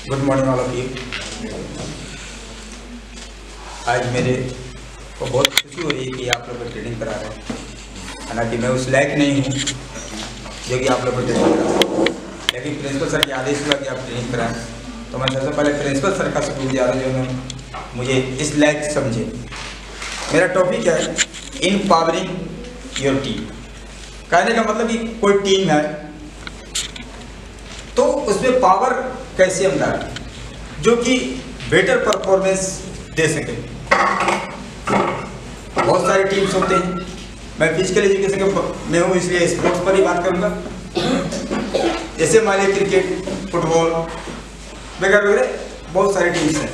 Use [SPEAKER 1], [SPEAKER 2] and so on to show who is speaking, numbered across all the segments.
[SPEAKER 1] Good morning all of you. आज मेरे को बहुत खुशी हो रही है कि आप लोग को ट्रेनिंग करा रहे हैं। हालांकि मैं उस लायक नहीं हूँ जो कि आप लोग को ट्रेनिंग करा रहा हूँ, लेकिन प्रिंसिपल सर के आदेश हुआ कि आप ट्रेनिंग कराएं, तो मैं सबसे पहले प्रिंसिपल सर का शुक्रिया दिया जो उन्होंने मुझे इस लायक समझे। मेरा टॉपिक है इनपावरिंग योर टीम। कहने का मतलब कि कोई टीम है तो उसमें पावर कैसे हम डालें जो कि बेटर परफॉर्मेंस दे सके। बहुत सारे टीम्स होते हैं, मैं फिजिकल एजुकेशन में हूँ इसलिए स्पोर्ट्स पर ही बात करूँगा। जैसे मान लीजिए क्रिकेट, फुटबॉल वगैरह वगैरह बहुत सारी टीम्स हैं,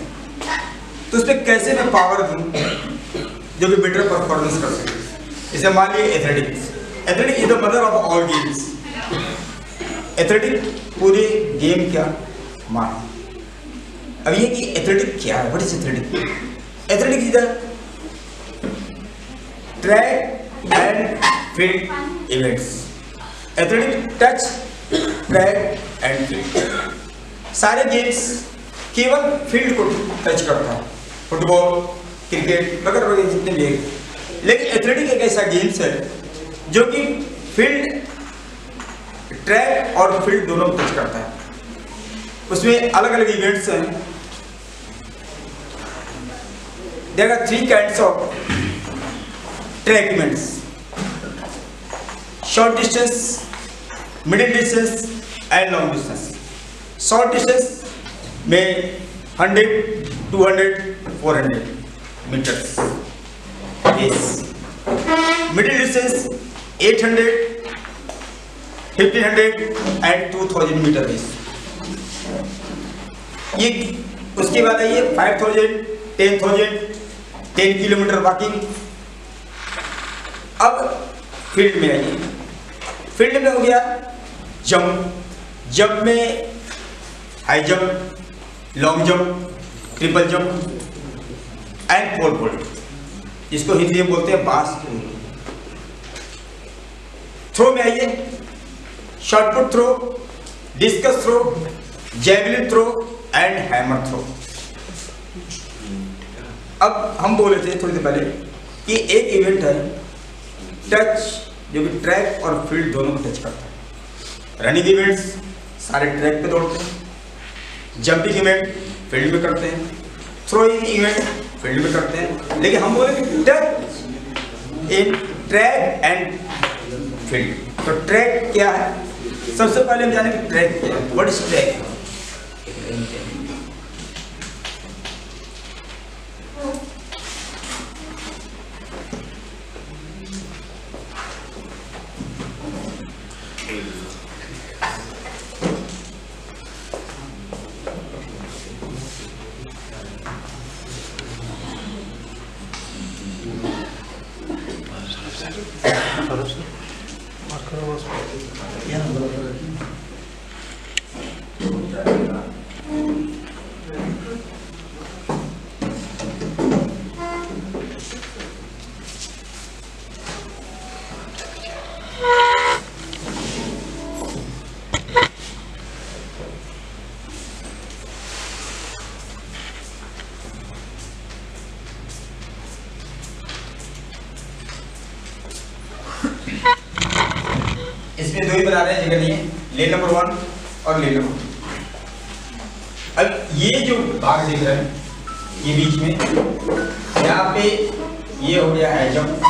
[SPEAKER 1] तो उसमें कैसे मैं पावर दूँ जो कि बेटर परफॉर्मेंस कर सके। जैसे मान लीजिए athletics, athletics is the mother of all games. Athletic पूरे गेम क्या मान। अब ये कि एथलेटिक क्या है, what is athletic? Athletic is the track and field events. Athletic touch track and field. सारे गेम्स केवल फील्ड को टच करता है, फुटबॉल, क्रिकेट वगैरह वगैरह जितने भी हैं। लेकिन एथलेटिक एक ऐसा गेम्स है जो कि फील्ड, ट्रैक और फील्ड दोनों को टच करता है। उसमें अलग अलग इवेंट्स हैं। There are 3 kinds of track events: short distance, middle distance and long distance. Short distance में 100, 200, 400 metres. Middle distance 800, 1500 and 2000 metre race. ये उसके बाद आइए 5000, 10,000, 10 किलोमीटर वॉकिंग। अब फील्ड में आइए। फील्ड में हो गया जंप। जंप में high jump, long jump, triple jump and pole vault, जिसको हिंदी में बोलते हैं बास्केटबॉल। थ्रो में आइए, shot put throw, discus throw, javelin throw and hammer throw. अब हम बोले थे थोड़ी देर पहले कि एक इवेंट है टच, जो कि ट्रैक और फील्ड दोनों को टच करता है। रनिंग इवेंट्स सारे ट्रैक पे दौड़ते हैं, जंपिंग इवेंट फील्ड में करते हैं, थ्रोइंग इवेंट फील्ड में करते हैं। लेकिन हम बोले कि touch in track and field. तो ट्रैक क्या है? सबसे पहले हम जाने कि ट्रैक क्या है। What is track? इसमें दो ही बना रहे हैं, जगह नहीं है। लेन नंबर 1 और लेन नंबर 2। अब ये जो भाग दिख रहा है ये बीच में, यहाँ पे ये हो गया है जंप।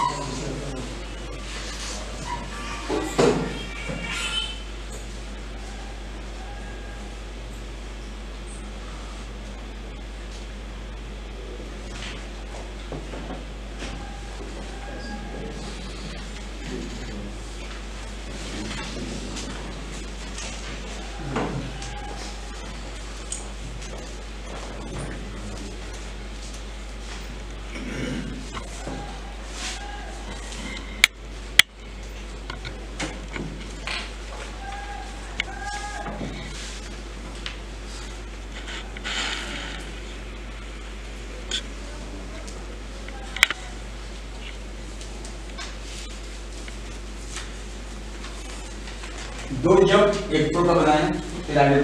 [SPEAKER 1] दो जंप एक थ्रो का बनाए, फिर आगे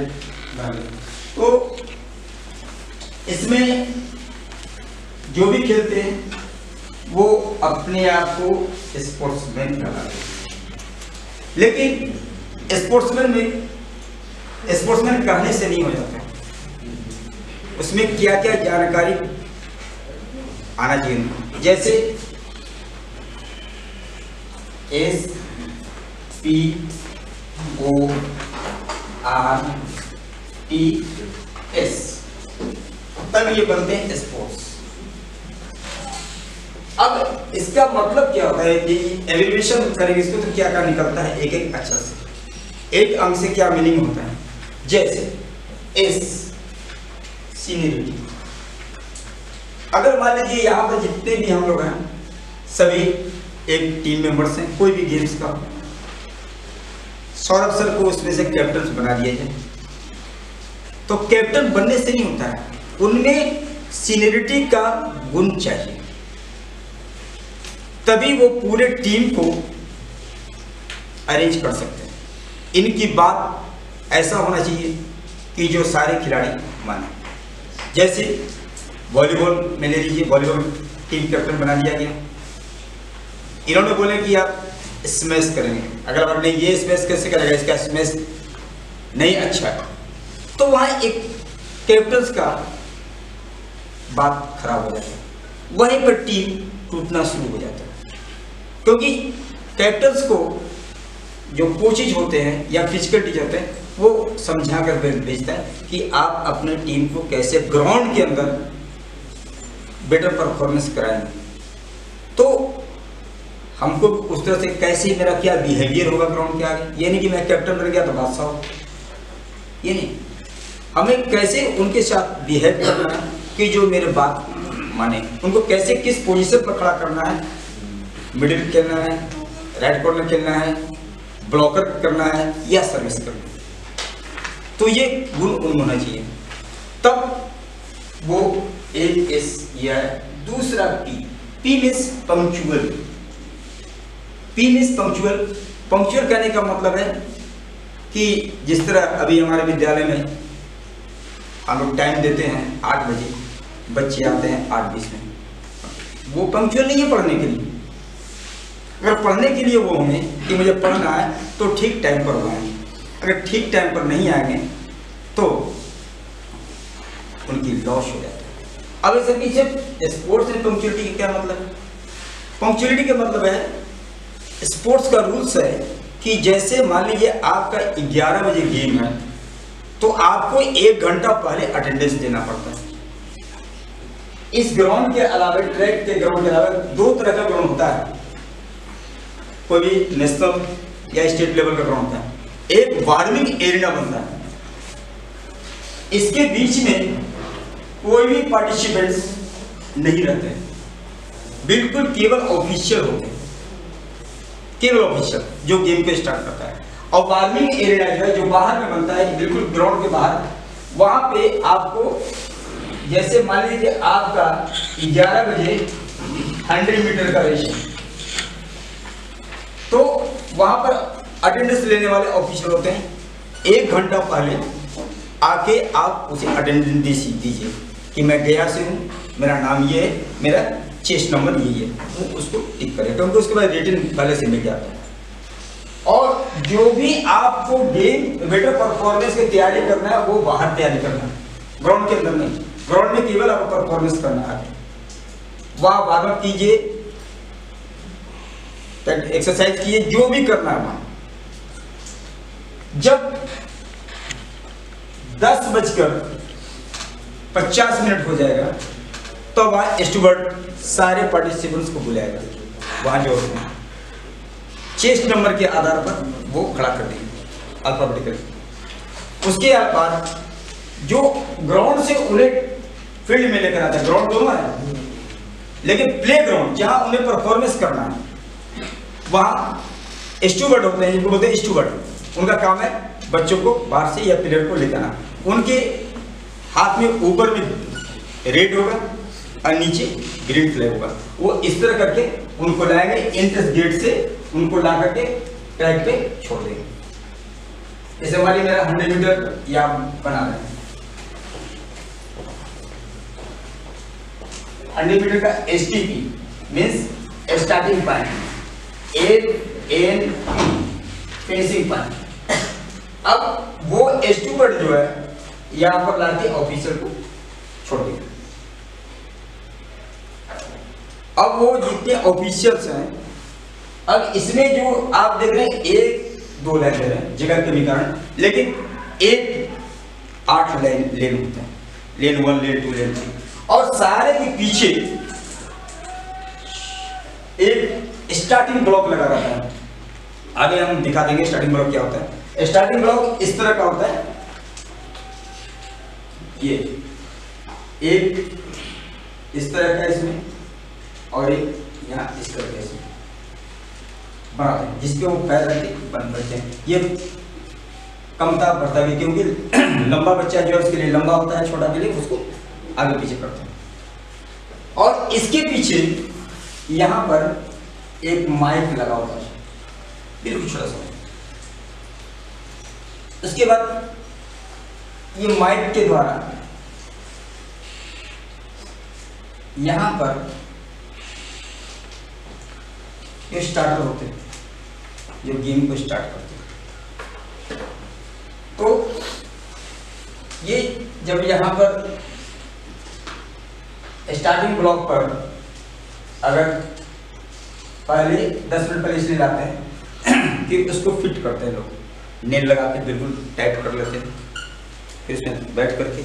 [SPEAKER 1] बढ़े। तो इसमें जो भी खेलते हैं वो अपने आप को स्पोर्ट्समैन कहलाते हैं, लेकिन स्पोर्ट्समैन कहने से नहीं हो जाता, उसमें क्या क्या जानकारी आना चाहिए। जैसे SPORTS, तब ये बनते हैं स्पोर्ट्स। अब इसका मतलब क्या होता है कि एलिवेशन करेंगे इसको तो क्या क्या निकलता है एक एक अक्षर से, एक अंक से क्या मीनिंग होता है। जैसे एस सीनियरिटी, अगर मान लीजिए यहाँ पर जितने भी हम लोग हैं सभी एक टीम मेंबर्स हैं, कोई भी गेम्स का, सौरभ सर को उसमें से कैप्टन बना दिया जाए, तो कैप्टन बनने से नहीं होता है, उनमें सीनियरिटी का गुण चाहिए, तभी वो पूरे टीम को अरेंज कर सकते हैं। इनकी बात ऐसा होना चाहिए कि जो सारे खिलाड़ी माने। जैसे वॉलीबॉल में ले लीजिए, वॉलीबॉल टीम कैप्टन बना दिया गया, इन्होंने बोले कि आप स्मैश करेंगे, अगर आपने ये स्मैश कैसे करेगा, इसका स्मैश नहीं अच्छा है, तो वहाँ एक कैप्टन का बात खराब हो जाता है, वहीं पर टीम टूटना शुरू हो जाता है। क्योंकि कैप्टन्स को जो कोचेज होते हैं या फिजिकल टीचर होते हैं वो समझा कर भेजता है कि आप अपने टीम को कैसे ग्राउंड के अंदर बेटर परफॉर्मेंस कराएंगे, तो हमको उस तरह से कैसे मेरा क्या बिहेवियर होगा ग्राउंड के आगे। ये नहीं कि मैं कैप्टन बन गया तो बादशाह हो, ये नहीं, हमें कैसे उनके साथ बिहेव करना है कि जो मेरे बात माने, उनको कैसे किस पोजीशन पर खड़ा करना है, मिडिल खेलना है, राइट कॉर्नर खेलना है, ब्लॉकर करना है या सर्विस करना है, तो ये गुण उनमें होना चाहिए, तब वो एक एस या दूसरा P means punctual. P means punctual. Punctual कहने का मतलब है कि जिस तरह अभी हमारे विद्यालय में हम लोग टाइम देते हैं 8 बजे, बच्चे आते हैं 8:20 में, वो पंक्चुअल नहीं है पढ़ने के लिए। अगर पढ़ने के लिए वो होंगे कि मुझे पढ़ना है तो ठीक टाइम पर वो आएंगे, अगर ठीक टाइम पर नहीं आएंगे तो उनकी लॉस हो जाता है। अब इसे पीछे स्पोर्ट्स एंड पंक्चुअलिटी का क्या मतलब है? पंक्चुअलिटी का मतलब है, स्पोर्ट्स का रूल्स है कि जैसे मान लीजिए आपका 11 बजे गेम है तो आपको 1 घंटा पहले अटेंडेंस देना पड़ता है। इस ग्राउंड के अलावा, ट्रैक के ग्राउंड के अलावा 2 तरह का ग्राउंड होता है, कोई भी नेशनल या स्टेट लेवल का ग्राउंड होता है। एक वार्मिंग एरिया बनता है, इसके बीच में कोई भी पार्टिसिपेंट्स नहीं रहते, बिल्कुल केवल ऑफिशियल होते हैं, केवल ऑफिशियल जो गेम को स्टार्ट करता है। और वार्मिंग एरिया जो है, जो बाहर में बनता है, बिल्कुल ग्राउंड के बाहर, वहां पे आपको जैसे मान लीजिए आपका 11 बजे 100 मीटर का रेस है, तो वहां पर अटेंडेंस लेने वाले ऑफिसर होते हैं, 1 घंटा पहले आके आप उसे अटेंडेंस दीजिए कि मैं गया से हूँ, मेरा नाम ये है, मेरा चेस्ट नंबर ये है, वो उसको टिक करें, क्योंकि उसके बाद रिटन पहले से मिल जाता है। और जो भी आपको गेम बेटर परफॉर्मेंस की तैयारी करना है वो बाहर तैयारी करना है, ग्राउंड के अंदर नहीं। ग्राउंड में केवल आपको परफॉर्मेंस करना है, वहां वार्म अप कीजिए, एक्सरसाइज कीजिए, जो भी करना है वहां। जब 10:50 हो जाएगा तो वहां स्टूवर्ड सारे पार्टिसिपेंट्स को बुलाएगा, वहां जो होते हैं चेस्ट नंबर के आधार पर वो खड़ा कर देंगे अल्फाबेटिकल। उसके बाद जो ग्राउंड से उन्हें फील्ड में लेकर आता है, ग्राउंड दोनों है लेकिन प्ले ग्राउंड जहां उन्हें परफॉर्मेंस करना है, वहां स्टूवर्ड होते हैं, जिनको बोलते हैं स्टूवर्ड। उनका काम है बच्चों को बाहर से या प्लेयर को ले जाना। उनके हाथ में ऊपर में रेड होगा और नीचे ग्रीन फ्लैग होगा, वो इस तरह करके उनको लाएंगे, एंट्रेंस गेट से उनको ला करके ट्रैक पे छोड़ देंगे। जैसे हमारी मेरा 100 मीटर या बना रहे हैं, 100 मीटर का STP means starting point, ANP finishing point. अब वो स्टूवर्ड जो है यहाँ पर लाके ऑफिसर को छोड़ दिया। अब वो जितने ऑफिशियल्स हैं, अब इसमें जो आप देख रहे हैं 1-2 लाइन दे रहे हैं जगह के कारण, लेकिन 8 लेन होते हैं, लेन 1, लेन 2, लेन 3, और सारे के पीछे एक स्टार्टिंग ब्लॉक लगा रहता है। आगे हम दिखा देंगे स्टार्टिंग ब्लॉक क्या होता है। स्टार्टिंग ब्लॉक इस तरह का होता है, ये एक इस तरह का इसमें और एक यहाँ इस तरह का इसमें बनाते हैं, जिसके वो पैर रहते बंद करते हैं। ये कमता बढ़ता भी, क्योंकि लंबा बच्चा जो है उसके लिए लंबा होता है, छोटा के लिए उसको आगे पीछे करते हैं। और इसके पीछे यहाँ पर एक माइक लगा होता है, बिल्कुल छोटा सा। उसके बाद ये माइक के द्वारा यहाँ पर ये स्टार्टर होते हैं जो गेम को स्टार्ट करते हैं। तो ये जब यहाँ पर स्टार्टिंग ब्लॉक पर अगर पहले 10 मिनट पहले इसलिए लाते हैं कि उसको फिट करते हैं लोग, नेल लगा के बिल्कुल टाइट कर लेते हैं, फिर उसमें बैठ करके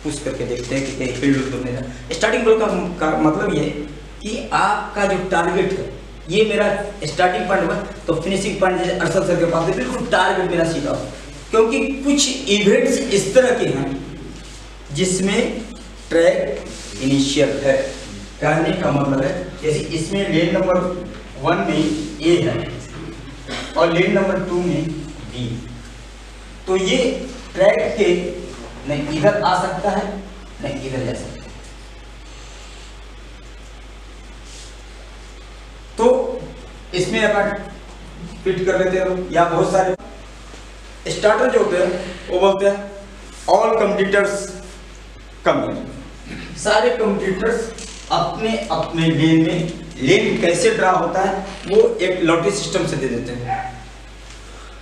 [SPEAKER 1] पुश करके देखते हैं कि कहीं फील्ड तो नहीं रहा। स्टार्टिंग ब्लॉक का मतलब ये कि आपका जो टारगेट है, ये मेरा स्टार्टिंग पॉइंट हुआ तो फिनिशिंग पॉइंट जैसे अरशद सर के पास है, बिल्कुल टारगेट मेरा सीधा हो। क्योंकि कुछ इवेंट्स इस तरह के हैं जिसमें ट्रैक इनिशियल है, कहने का मतलब है जैसे इसमें लेन नंबर 1 में A है और लेन नंबर 2 में B, तो ये ट्रैक के नहीं इधर आ सकता है नहीं इधर जा सकता है। तो इसमें अपन फिट कर लेते हैं, या बहुत सारे स्टार्टर जो होते हैं वो बोलते हैं ऑल कंप्यूटर्स कम इन, सारे कंप्यूटर्स अपने अपने लेन में, लेन कैसे ड्रा होता है वो एक लॉटरी सिस्टम से दे देते हैं।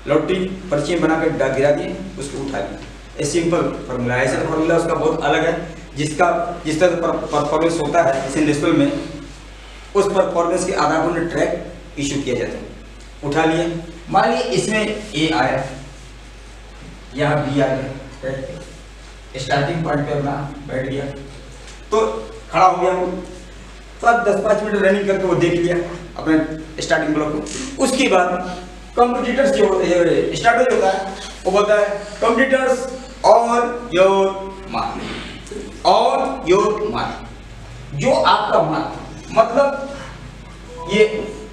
[SPEAKER 1] लॉटरी पर्ची बनाकर गिरा दिए, उसको उठा लिया, ये सिंपल फॉर्मूला है। ऐसा फॉर्मूला उसका बहुत अलग है, जिस तरह परफॉर्मेंस होता है इस इंडस्ट्रियल में, उस परफॉर्मेंस के आधार पर उन्हें ट्रैक इशू किया जाता है। उठा लिए, मान लीजिए इसमें A आया, यहाँ B आ गया, स्टार्टिंग पॉइंट पे अपना बैठ गया, तो खड़ा हो गया वो, तो अब 10-5 मिनट रनिंग करके वो देख लिया अपने स्टार्टिंग ब्लॉक को। उसके बाद कंप्यूटर्स जो होते हैं, स्टार्टर जो होता है वो बोलता है computers on your mark, on your mark, जो आपका मार्क, मतलब ये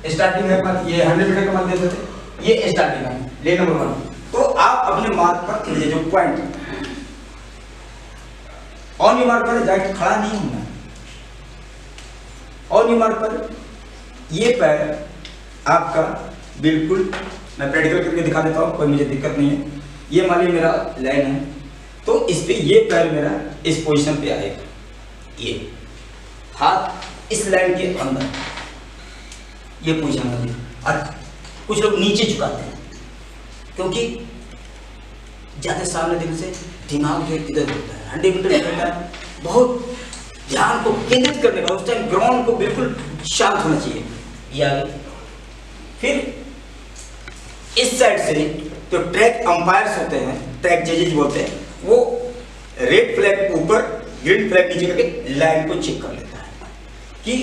[SPEAKER 1] स्टार्टिंग है, ये 100 मीटर का मान देते थे, ये स्टार्टिंग है लेन नंबर 1, तो आप अपने मार्क पर ये जो पॉइंट ऑन योर मार्क पर जाके खड़ा नहीं होना, ऑन योर मार्क पर ये पैर आपका बिल्कुल, मैं प्रैक्टिकल करके दिखा देता हूँ, कोई मुझे दिक्कत नहीं है। ये मान लीजिए मेरा लाइन है, तो इस पे ये पैर मेरा इस पोजीशन पे आएगा, ये हाथ इस लाइन के अंदर ये पोजीशन होती है। और कुछ लोग नीचे झुकाते हैं क्योंकि ज़्यादा सामने देखने से दिमाग जो इधर होता है, 100 मीटर रहता है, बहुत ध्यान को केंद्रित करने का, उस टाइम ग्राउंड को बिल्कुल शांत होना चाहिए। ये आगे फिर इस साइड से जो ट्रैक अंपायर्स होते हैं, ट्रैक जजेज बोलते हैं, वो रेड फ्लैग ऊपर ग्रीन फ्लैग नीचे करके लाइन को चेक कर लेता है कि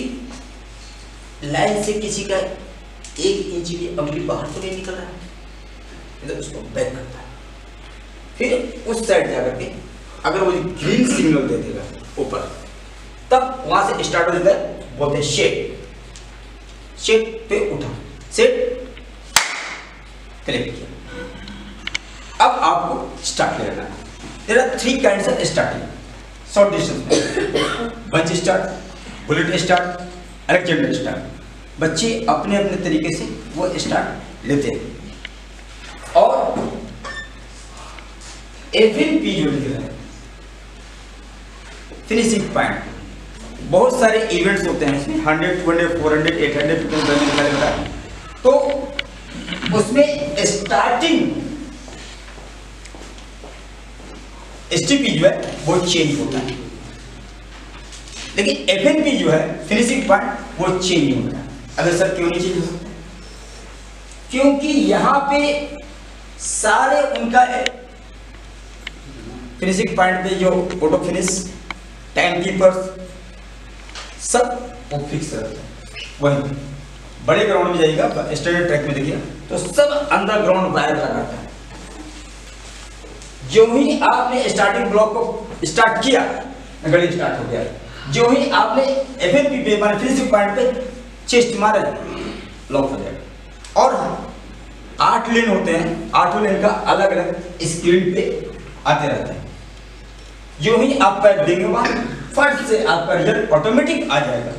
[SPEAKER 1] लाइन से किसी का 1 इंच की अंगुली बाहर तो नहीं निकल रहा है, इधर उसको बैक करता है। फिर उस साइड जाकर के अगर वो ग्रीन सिग्नल दे देगा ऊपर, तब वहां से स्टार्ट हो जाता है, बोलते हैं शेप, शेप पे उठा, सेट क्लिक किया। अब आपको स्टार्ट लेना है। There are 3 kinds of starting short distance में, bunch start, bullet start, Alexander start. बच्चे अपने अपने तरीके से वो स्टार्ट लेते हैं। और एफएनपी जो लिख रहा है फिनिशिंग पॉइंट, बहुत सारे इवेंट्स होते हैं इसमें, 100, 200, 400, 800 तो उसमें स्टार्टिंग एसटीपी जो है वो चेंज होता है, लेकिन एफएनपी जो है फिनिशिंग पॉइंट वो चेंज नहीं होता है। अगर सर क्यों नहीं चेंज हो सकता? क्योंकि यहाँ पे सारे उनका फिनिशिंग पॉइंट पे जो ऑटो फिनिश, टाइम कीपर्स सब वो फिक्स रहता है। वही बड़े ग्राउंड में जाइएगा, स्टैंडर्ड ट्रैक में देखिए तो सब अंडरग्राउंड वायर लगा रहता है। जो ही आपने स्टार्टिंग ब्लॉक को स्टार्ट किया, गड़ी स्टार्ट हो गया। जो ही आपने एफएनपी पे माने फिनिशिंग पॉइंट पे चेस्ट मारा, लॉक हो जाएगा। और 8 लेन होते हैं, 8 लेन का अलग अलग स्क्रीन पे आते रहते हैं। जो ही आप पैर देंगे वहां फट से आपका रिजल्ट ऑटोमेटिक आ जाएगा,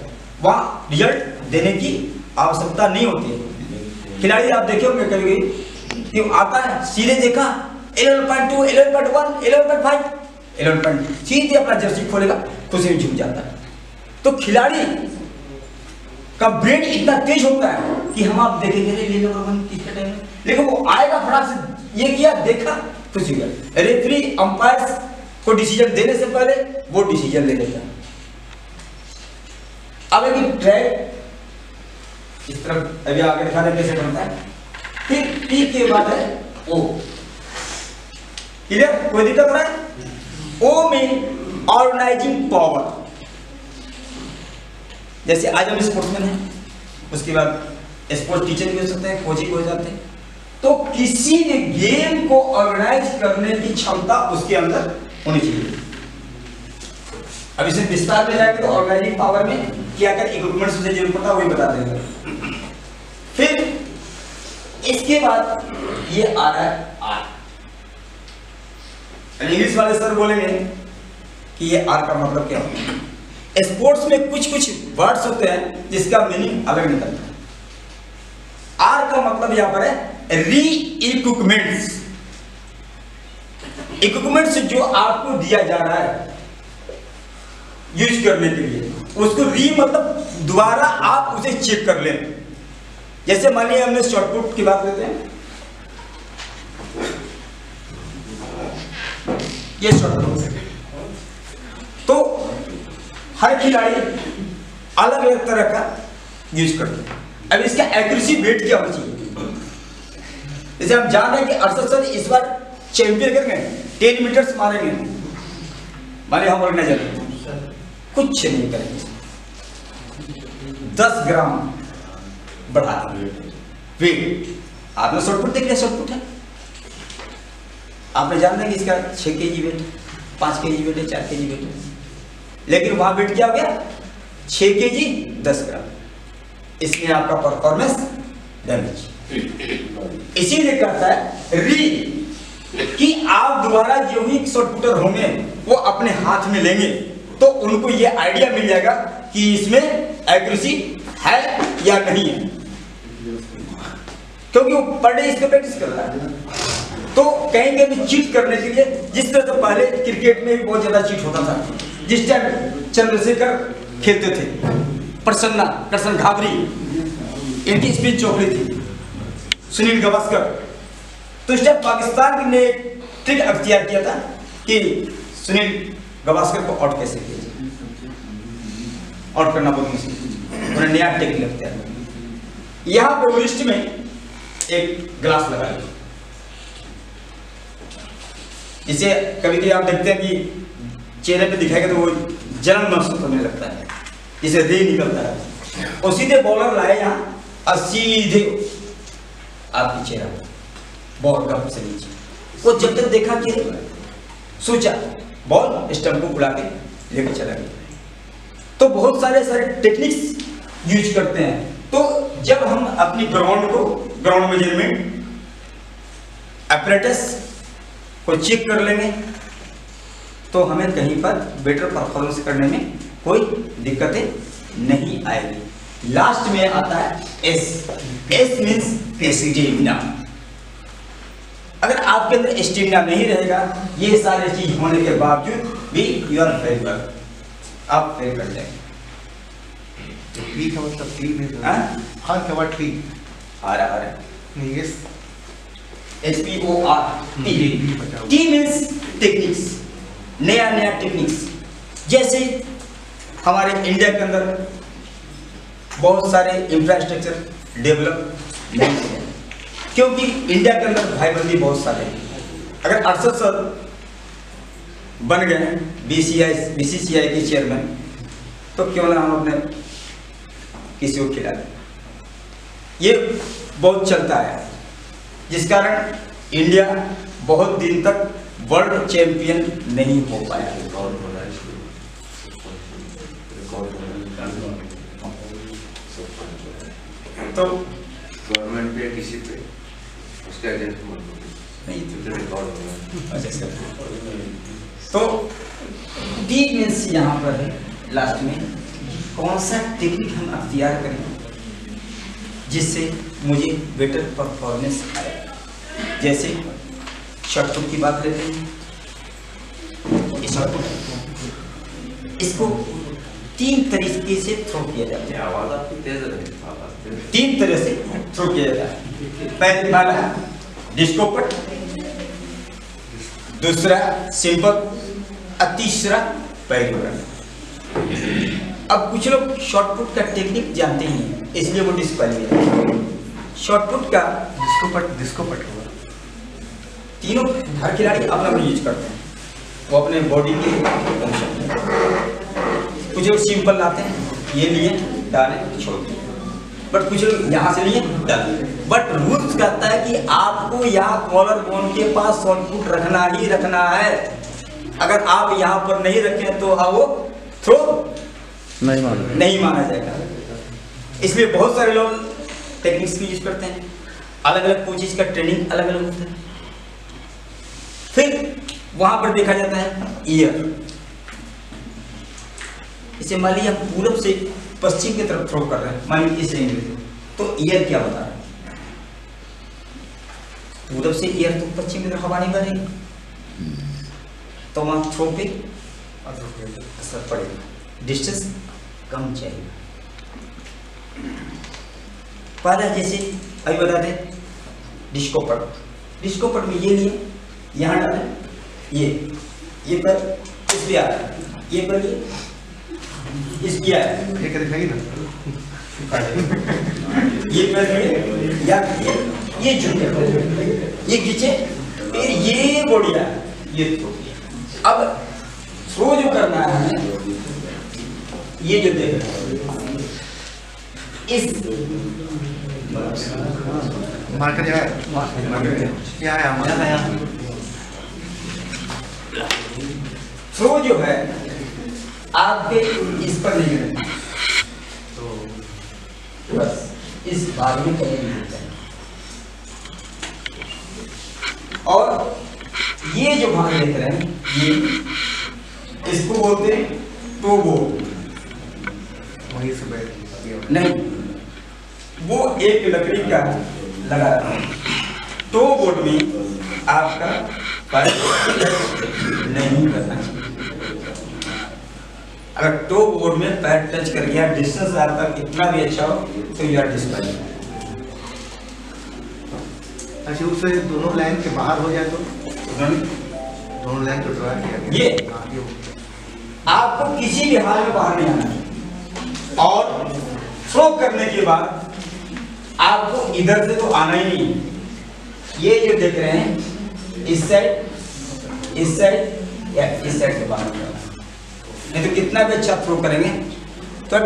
[SPEAKER 1] वहां रिजल्ट देने की आवश्यकता नहीं होती है। खिलाड़ी आप देखे होंगे कभी क्यों आता है, सीधे देखा 11.2, 11.1, 11.5, 11. सीधे अपना जर्सी खोलेगा, खुशी में झुक जाता है। तो खिलाड़ी का ब्रेन इतना तेज होता है कि हम आप देखेंगे किसका टाइम है, लेकिन वो आएगा फटाक से, ये किया देखा खुशी हुआ। रेफरी अंपायर को डिसीजन देने से पहले वो डिसीजन ले लेता है। अब एक ट्रैक इस तरफ अभी आगे दिखा दें कैसे बनता है। फिर टी के बाद है ओ, क्लियर? कोई दिक्कत हो रहा है? ओ में ऑर्गेनाइजिंग पावर, जैसे आज हम स्पोर्ट्समैन हैं, उसके बाद स्पोर्ट्स टीचर भी हो सकते हैं, कोच भी हो जाते हैं। तो किसी भी गेम को ऑर्गेनाइज करने की क्षमता उसके अंदर होनी चाहिए। अब इसे विस्तार में जाएंगे तो ऑर्गेनाइजिंग पावर में क्या क्या इक्विपमेंट्स उसे जरूरत पड़ता है वही बता देंगे। फिर इसके बाद ये आ रहा है आर। इंग्लिश वाले सर बोलेंगे कि ये आर का मतलब क्या होता है। स्पोर्ट्स में कुछ कुछ वर्ड्स होते हैं जिसका मीनिंग अलग निकलता है। आर का मतलब यहां पर है री इक्विपमेंट्स। इक्विपमेंट्स जो आपको दिया जा रहा है यूज करने के लिए, उसको री मतलब दोबारा आप उसे चेक कर लें। जैसे मानिए हमने शॉटपुट की बात लेते हैं, ये शॉटपुट, तो हर खिलाड़ी अलग अलग तरह का यूज करते हैं। अब इसका एक्यूरेसी वेट क्या होना चाहिए? जैसे हम जान रहे हैं कि अरशद सर इस बार चैंपियन करेंगे, 10 मीटर्स मारेंगे, मानिए हम ऑर्गेनाइजर कुछ नहीं करेंगे, 10 ग्राम बढ़ा देंगे वेट। आपने शॉटपुट देख लिया, शॉटपुट है, आपने जान रहे कि इसका 6 kg वेट, 5 kg वेट है, 4 kg वेट है, लेकिन वहां वेट क्या हो गया 6 kg 10 ग्राम। इसमें आपका परफॉर्मेंस डैमेज। इसीलिए कहता है री कि आप दोबारा जो ही शॉटपुटर होंगे वो अपने हाथ में लेंगे तो उनको ये आइडिया मिल जाएगा कि इसमें एक्यूरेसी है या नहीं है, क्योंकि वो पर डे इसका प्रैक्टिस कर रहा है। तो कहेंगे भी चीट करने के लिए, जिस तरह से पहले क्रिकेट में भी बहुत ज्यादा चीट होता था। जिस टाइम चंद्रशेखर खेलते थे, प्रसन्ना कृष्ण घाबरी, इनकी स्पिन चौकड़ी थी, सुनील गावस्कर, तो इस टाइम पाकिस्तान ने एक ट्रिक अख्तियार किया था कि सुनील गावस्कर को आउट कैसे किया जाए, आउट करना बहुत मुश्किल, उन्होंने नया टेक्निक अख्तियार किया। यहाँ पे लिस्ट में एक ग्लास लगा लिया, इसे कभी कभी आप देखते हैं कि चेहरे पे दिखाएगा तो वो जलन महसूस होने लगता है, इसे रे निकलता है। और सीधे बॉलर लाए यहाँ और सीधे आपकी चेहरा बॉल का से नीचे, वो जब तक देखा कि सोचा बॉल स्टंप को उड़ा के लेकर चला गया। तो बहुत सारे टेक्निक्स यूज करते हैं। तो जब हम अपनी ग्राउंड मेजरमेंट एपरेटस को चेक कर लेंगे तो हमें कहीं पर बेटर परफॉर्मेंस करने में कोई दिक्कतें नहीं आएगी। लास्ट में आता है एस। S means stamina. अगर आपके अंदर स्टेमिना नहीं रहेगा, ये सारी चीज होने के बावजूद भी यू आर फेल, आप फेल कर जाएंगे।
[SPEAKER 2] टी का मतलब टी नहीं।
[SPEAKER 1] हाँ
[SPEAKER 2] हाँ क्या बात टी
[SPEAKER 1] आ रहा है
[SPEAKER 2] नहीं yes
[SPEAKER 1] SPOR T means techniques, नया नया टेक्निक्स। जैसे हमारे इंडिया के अंदर बहुत सारे इंफ्रास्ट्रक्चर डेवलप नहीं हुए क्योंकि इंडिया के अंदर भाईबंदी बहुत सारे हैं। अगर 68 साल बन गए BCCI के चेयरमैन तो क्यों ना हम अपने किसी को खिला दें। ये बहुत चलता है जिस कारण इंडिया बहुत दिन तक वर्ल्ड चैंपियन नहीं हो पाया। तो
[SPEAKER 3] गवर्नमेंट पे किसी पे उसके एजेंट
[SPEAKER 1] नहीं
[SPEAKER 3] तो
[SPEAKER 1] तो टी मीन्स यहाँ पर है लास्ट में कौन सा टेक्निक हम अख्तियार करें जिससे मुझे बेटर परफॉर्मेंस आए। जैसे शॉटपुट की बात लेते हैं। ये शॉटपुट इसको 3 तरीके से थ्रो किया जाता है।
[SPEAKER 3] आवाज आपकी तेज है।
[SPEAKER 1] 3 तरह से थ्रो किया जाता है। पहले वाला डिस्को पट, दूसरा सिंपल और तीसरा पैरोग्राफ। अब कुछ लोग शॉटपुट का टेक्निक जानते ही हैं इसलिए वो डिस्क्वालीफाई है। शॉटपुट का
[SPEAKER 2] डिस्को पट होगा।
[SPEAKER 1] तीनों हर खिलाड़ी अपना अपना यूज करते हैं, वो अपने बॉडी के फंक्शन। कुछ लोग सिंपल लाते हैं, ये लिए डाले छोड़ दिए, बट कुछ लोग यहाँ से लिए डाले। बट रूल्स कहता है कि आपको यहाँ कॉलर बोन के पास शॉटपुट रखना ही रखना है। अगर आप यहाँ पर नहीं रखें तो वो थ्रो नहीं माना जाएगा। इसलिए बहुत सारे लोग टेक्निक्स भी यूज करते हैं, अलग अलग कोचेज का ट्रेनिंग अलग अलग होता है। फिर वहां पर देखा जाता है ईयर। इसे मान लीजिए हम पूरब से पश्चिम की तरफ थ्रो कर रहे हैं, मान लीजिए इस एंगल से, तो ईयर क्या बता रहा है? पूरब से ईयर तो पश्चिम की तरफ हवा नहीं बनेगी, तो वहां थ्रो पे असर पड़ेगा, डिस्टेंस कम चाहिए। पहला जैसे अभी बता दें डिस्को पट में ये लिए यहाँ डालें, ये पर इस पे आ रहा है, ये पर इस किया है,
[SPEAKER 2] ये दिखाई ना
[SPEAKER 1] ये पर या ये झुके, ये खींचे, फिर ये बढ़िया ये थ्रो। अब थ्रो जो करना है ये जो देख इस
[SPEAKER 2] मार्कर क्या है हमारा
[SPEAKER 1] थ्रो जो है आपके इस पर नहीं रहना, तो बस इस भाग में कहीं नहीं होता है। और ये जो भाग देख रहे हैं ये इसको बोलते हैं टो बोर्ड।
[SPEAKER 2] वहीं से बैठ
[SPEAKER 1] नहीं, वो एक लकड़ी का लगा है। टो बोर्ड में आपका पैर नहीं करना चाहिए। अगर टो बोर्ड में पैर टच कर गया, डिस्टेंस आपका कितना भी अच्छा हो तो यू आर डिस्क्वालीफाइड।
[SPEAKER 2] अच्छा उससे दोनों लाइन के बाहर हो जाए तो दोनों लाइन को ड्रा किया
[SPEAKER 1] ये आपको किसी भी हाल में बाहर नहीं आना है। और थ्रो करने के बाद आपको इधर से तो आना ही नहीं। ये जो देख रहे हैं इस साइड या इस साइड से बाहर जाना, नहीं तो कितना भी अच्छा थ्रो करेंगे तो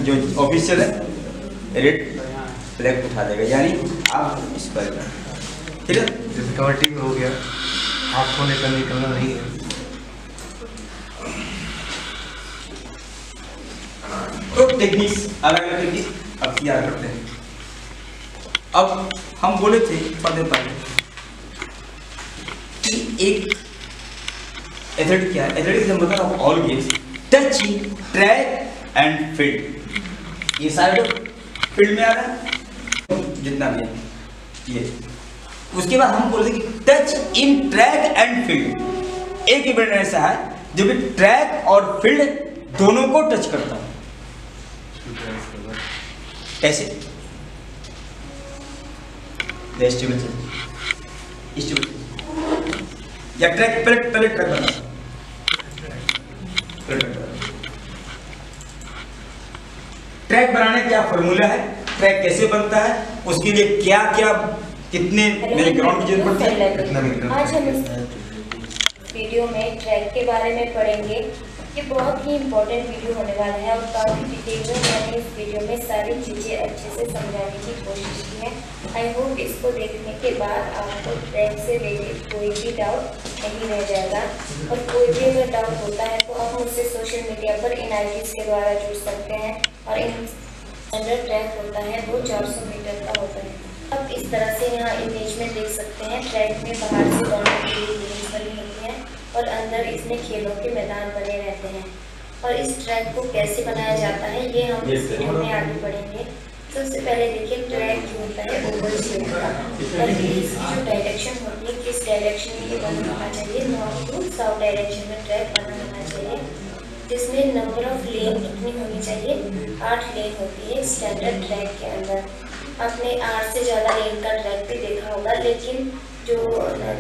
[SPEAKER 1] जो ऑफिशियल है रेड फ्लैग उठा देगा, यानी आप इस पर ठीक है।
[SPEAKER 2] जैसे कबड्डी में हो गया, आपको लेकर निकलना नहीं है
[SPEAKER 1] तो टेक्निक्स अलग अलग टेक्निक अख्तियार करते हैं। अब हम बोले थे पढ़ते पहले कि एक एथलेटिक क्या है। एथलेटिक से मतलब all games touching track and field, ये सारे फील्ड में आ रहा है जितना भी है ये। उसके बाद हम बोलते कि touch in track and field, एक इवेंट ऐसा है जो कि ट्रैक और फील्ड दोनों को टच करता है। कैसे? या ट्रैक पहले ट्रैक बना, ट्रैक बनाने का क्या फॉर्मूला है, ट्रैक कैसे बनता है, उसके लिए क्या क्या कितने मिलीग्राम की जरूरत पड़ती है, कितना मिलीग्राम।
[SPEAKER 4] आज हम इस वीडियो में ट्रैक के बारे में पढ़ेंगे। ये बहुत ही इम्पोर्टेंट वीडियो होने वाला है और काफ़ी डिटेल में मैंने इस वीडियो में सारी चीज़ें अच्छे से समझाने की कोशिश की है। आई होप इसको देखने के बाद आपको ट्रैक से रिलेटेड कोई भी डाउट नहीं रह जाएगा, और कोई भी अगर डाउट होता है तो आप मुझसे सोशल मीडिया पर इन IDs के द्वारा जुड़ सकते हैं। और इन अंडर ट्रैक होता है वो 400 मीटर का होता है। अब इस तरह से यहाँ इमेज में देख सकते हैं, ट्रैक में बाहर से दौड़ने के लिए लेन्स बनी होती हैं और अंदर इसमें खेलों के मैदान बने रहते हैं। और इस ट्रैक को कैसे बनाया जाता है ये हम इस वीडियो में आगे बढ़ेंगे। सबसे पहले देखिए ट्रैक जो होता है ओवल शेप का, और इसकी जो डायरेक्शन होती है, किस डायरेक्शन में ये बना होना चाहिए, नॉर्थ टू साउथ डायरेक्शन में ट्रैक बना होना चाहिए, जिसमें नंबर ऑफ लेन कितनी होनी चाहिए, 8 लेन होती है स्टैंडर्ड ट्रैक के अंदर। आपने 8 से ज़्यादा लेन का ट्रैक भी देखा होगा, लेकिन जो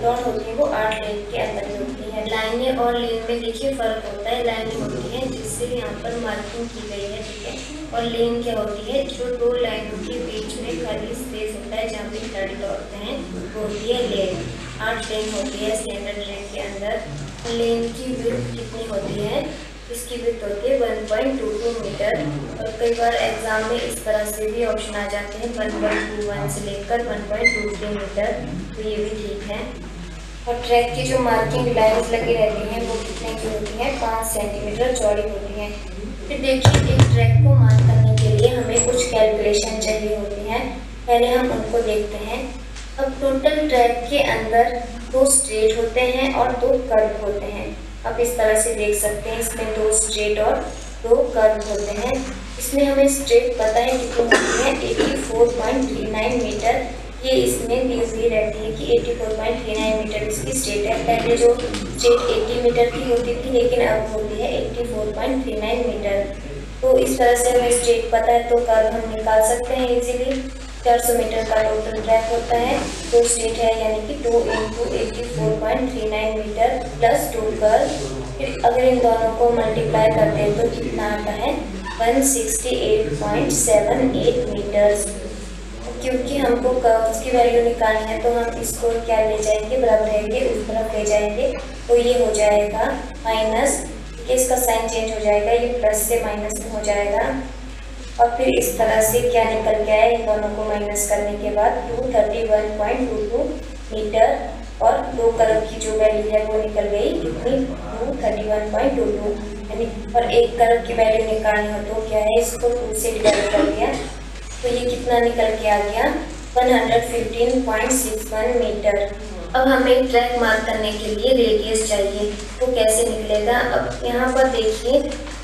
[SPEAKER 4] दौड़ होती है वो 8 लेन के अंदर ही होती है। लाइनें और लेन में देखिए फ़र्क होता है। लाइनें होती है जिससे यहाँ पर मार्किंग की गई है, ठीक है, और लेन क्या होती है, जो 2 लाइनों के बीच में खाली स्पेस होता है जहाँ पे खिलाड़ी दौड़ते हैं, वो होती है लेन। 8 लेन होती है स्टैंडर्ड ट्रैक के अंदर। लेन की विड्थ कितनी होती है, इसकी विड्थ होती है 1.22 मीटर, और कई बार एग्जाम में इस तरह से भी ऑप्शन आ जाते हैं 1.21 से लेकर 1.23 मीटर, तो ये भी ठीक है। और ट्रैक की जो मार्किंग लाइन्स लगी रहती हैं वो कितने की होती हैं, 5 सेंटीमीटर चौड़ी होती हैं। फिर देखिए एक ट्रैक को मार्क करने के लिए हमें कुछ कैलकुलेशन चाहिए होती हैं, पहले हम उनको देखते हैं। अब टोटल ट्रैक के अंदर 2 स्ट्रेट होते हैं और 2 कर्व होते हैं। आप इस तरह से देख सकते हैं, इसमें 2 स्ट्रेट और 2 कर्व होते हैं। इसमें हमें स्ट्रेट पता है कितनी होती है, 84.39 मीटर। ये इसमें दी हुई रहती है कि 84.39 मीटर इसकी स्ट्रेट है। पहले जो स्ट्रेट 80 मीटर की होती थी, लेकिन अब होती है 84.39 मीटर। तो इस तरह से हमें स्ट्रेट पता है तो कर्व हम निकाल सकते हैं इजीली। 400 मीटर का टोटल ट्रैक होता है, 2 स्ट्रेट है यानी कि 2 × 84.39 मीटर प्लस 2 कर्व। फिर अगर इन दोनों को मल्टीप्लाई करते हैं तो कितना आता है, 168.78 मीटर्स। क्योंकि हमको कर्व्स की वैल्यू निकालनी है तो हम इसको क्या ले जाएंगे, बराबर रहेंगे उस तरफ ले जाएंगे, तो ये हो जाएगा माइनस, इसका साइन चेंज हो जाएगा, ये प्लस से माइनस में हो जाएगा। और फिर इस तरह से क्या निकल के आया, इन दोनों को माइनस करने के बाद 231.22 मीटर, और 2 कर्व की जो वैल्यू है वो निकल गई कितनी, 231.22 यानी। और एक कर्व की वैल्यू निकालनी हो तो क्या है, इसको 2 से डिवाइड कर दिया तो ये कितना निकल के आ गया, 115.61 मीटर। अब हमें ट्रैक मार्क करने के लिए रेडियस चाहिए, तो कैसे निकलेगा। अब यहाँ पर देखिए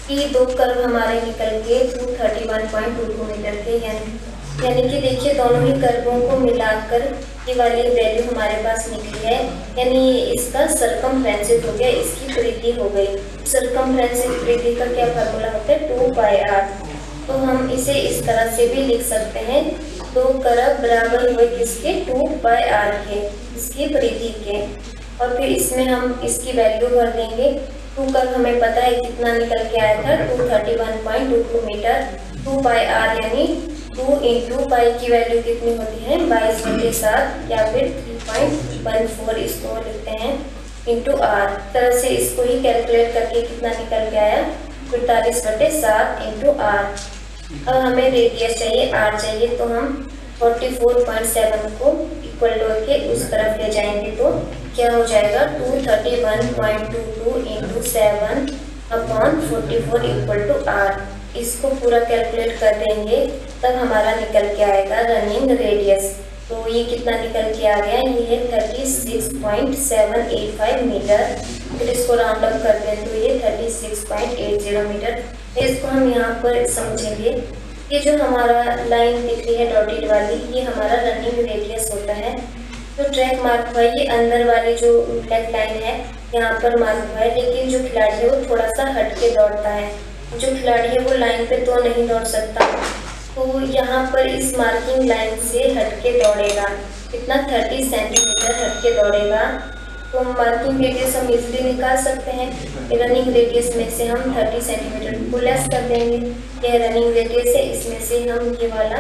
[SPEAKER 4] कि 2 कर्व हमारे निकल के 231.22 मीटर के, यानी कि देखिए दोनों ही कर्वों को मिलाकर ये वाली वैल्यू हमारे पास निकली है, यानी इसका सरकमफ्रेंस हो गया, इसकी परिधि हो गई। सरकमफ्रेंस परिधि का क्या फार्मूला होता है, 2πr। तो हम इसे इस तरह से भी लिख सकते हैं, 2 कर्व बराबर हुए किसके, 2πr के, इसकी परिधि के। और फिर इसमें हम इसकी वैल्यू भर देंगे। 2 कर्व हमें पता है कितना निकल के आया था, 231.22 मीटर। 2πr यानी 2 × पाई की वैल्यू कितनी होती है, 22/7 या फिर 3.14 इसको लिखते हैं इंटू r। तरह से इसको ही कैलकुलेट करके कितना निकल के आया, 45/7 इंटू r। अब हमें रेडियस चाहिए, r चाहिए, तो हम 44.7 को इक्वल टू के उस तरफ ले जाएंगे तो क्या हो जाएगा, 231.22 इंटू 7/44 इक्वल टू r। इसको पूरा कैलकुलेट कर देंगे तब हमारा निकल के आएगा रनिंग रेडियस। तो ये कितना निकल के आ गया, ये है 36.785 मीटर। फिर इसको राउंड अप करते हैं तो ये 36.80 मीटर। इसको हम यहाँ पर समझेंगे, ये जो हमारा लाइन दिख रही है डॉटेड वाली, ये हमारा रनिंग रेडियस होता है। तो ट्रैक मार्क हुआ है, ये अंदर वाली जो ब्लैक लाइन है यहाँ पर मार्क हुआ है, लेकिन जो खिलाड़ी है वो थोड़ा सा हट के दौड़ता है, जो खिलाड़ी है वो लाइन पे तो नहीं दौड़ सकता, तो यहाँ पर इस मार्किंग लाइन से हटके दौड़ेगा। कितना 30 सेंटीमीटर हटके दौड़ेगा। तो मार्किंग रेडियस हम इजीली निकाल सकते हैं। रनिंग रेडियस में से हम 30 सेंटीमीटर को लेस कर देंगे। यह रनिंग रेडियस है, इसमें से हम ये वाला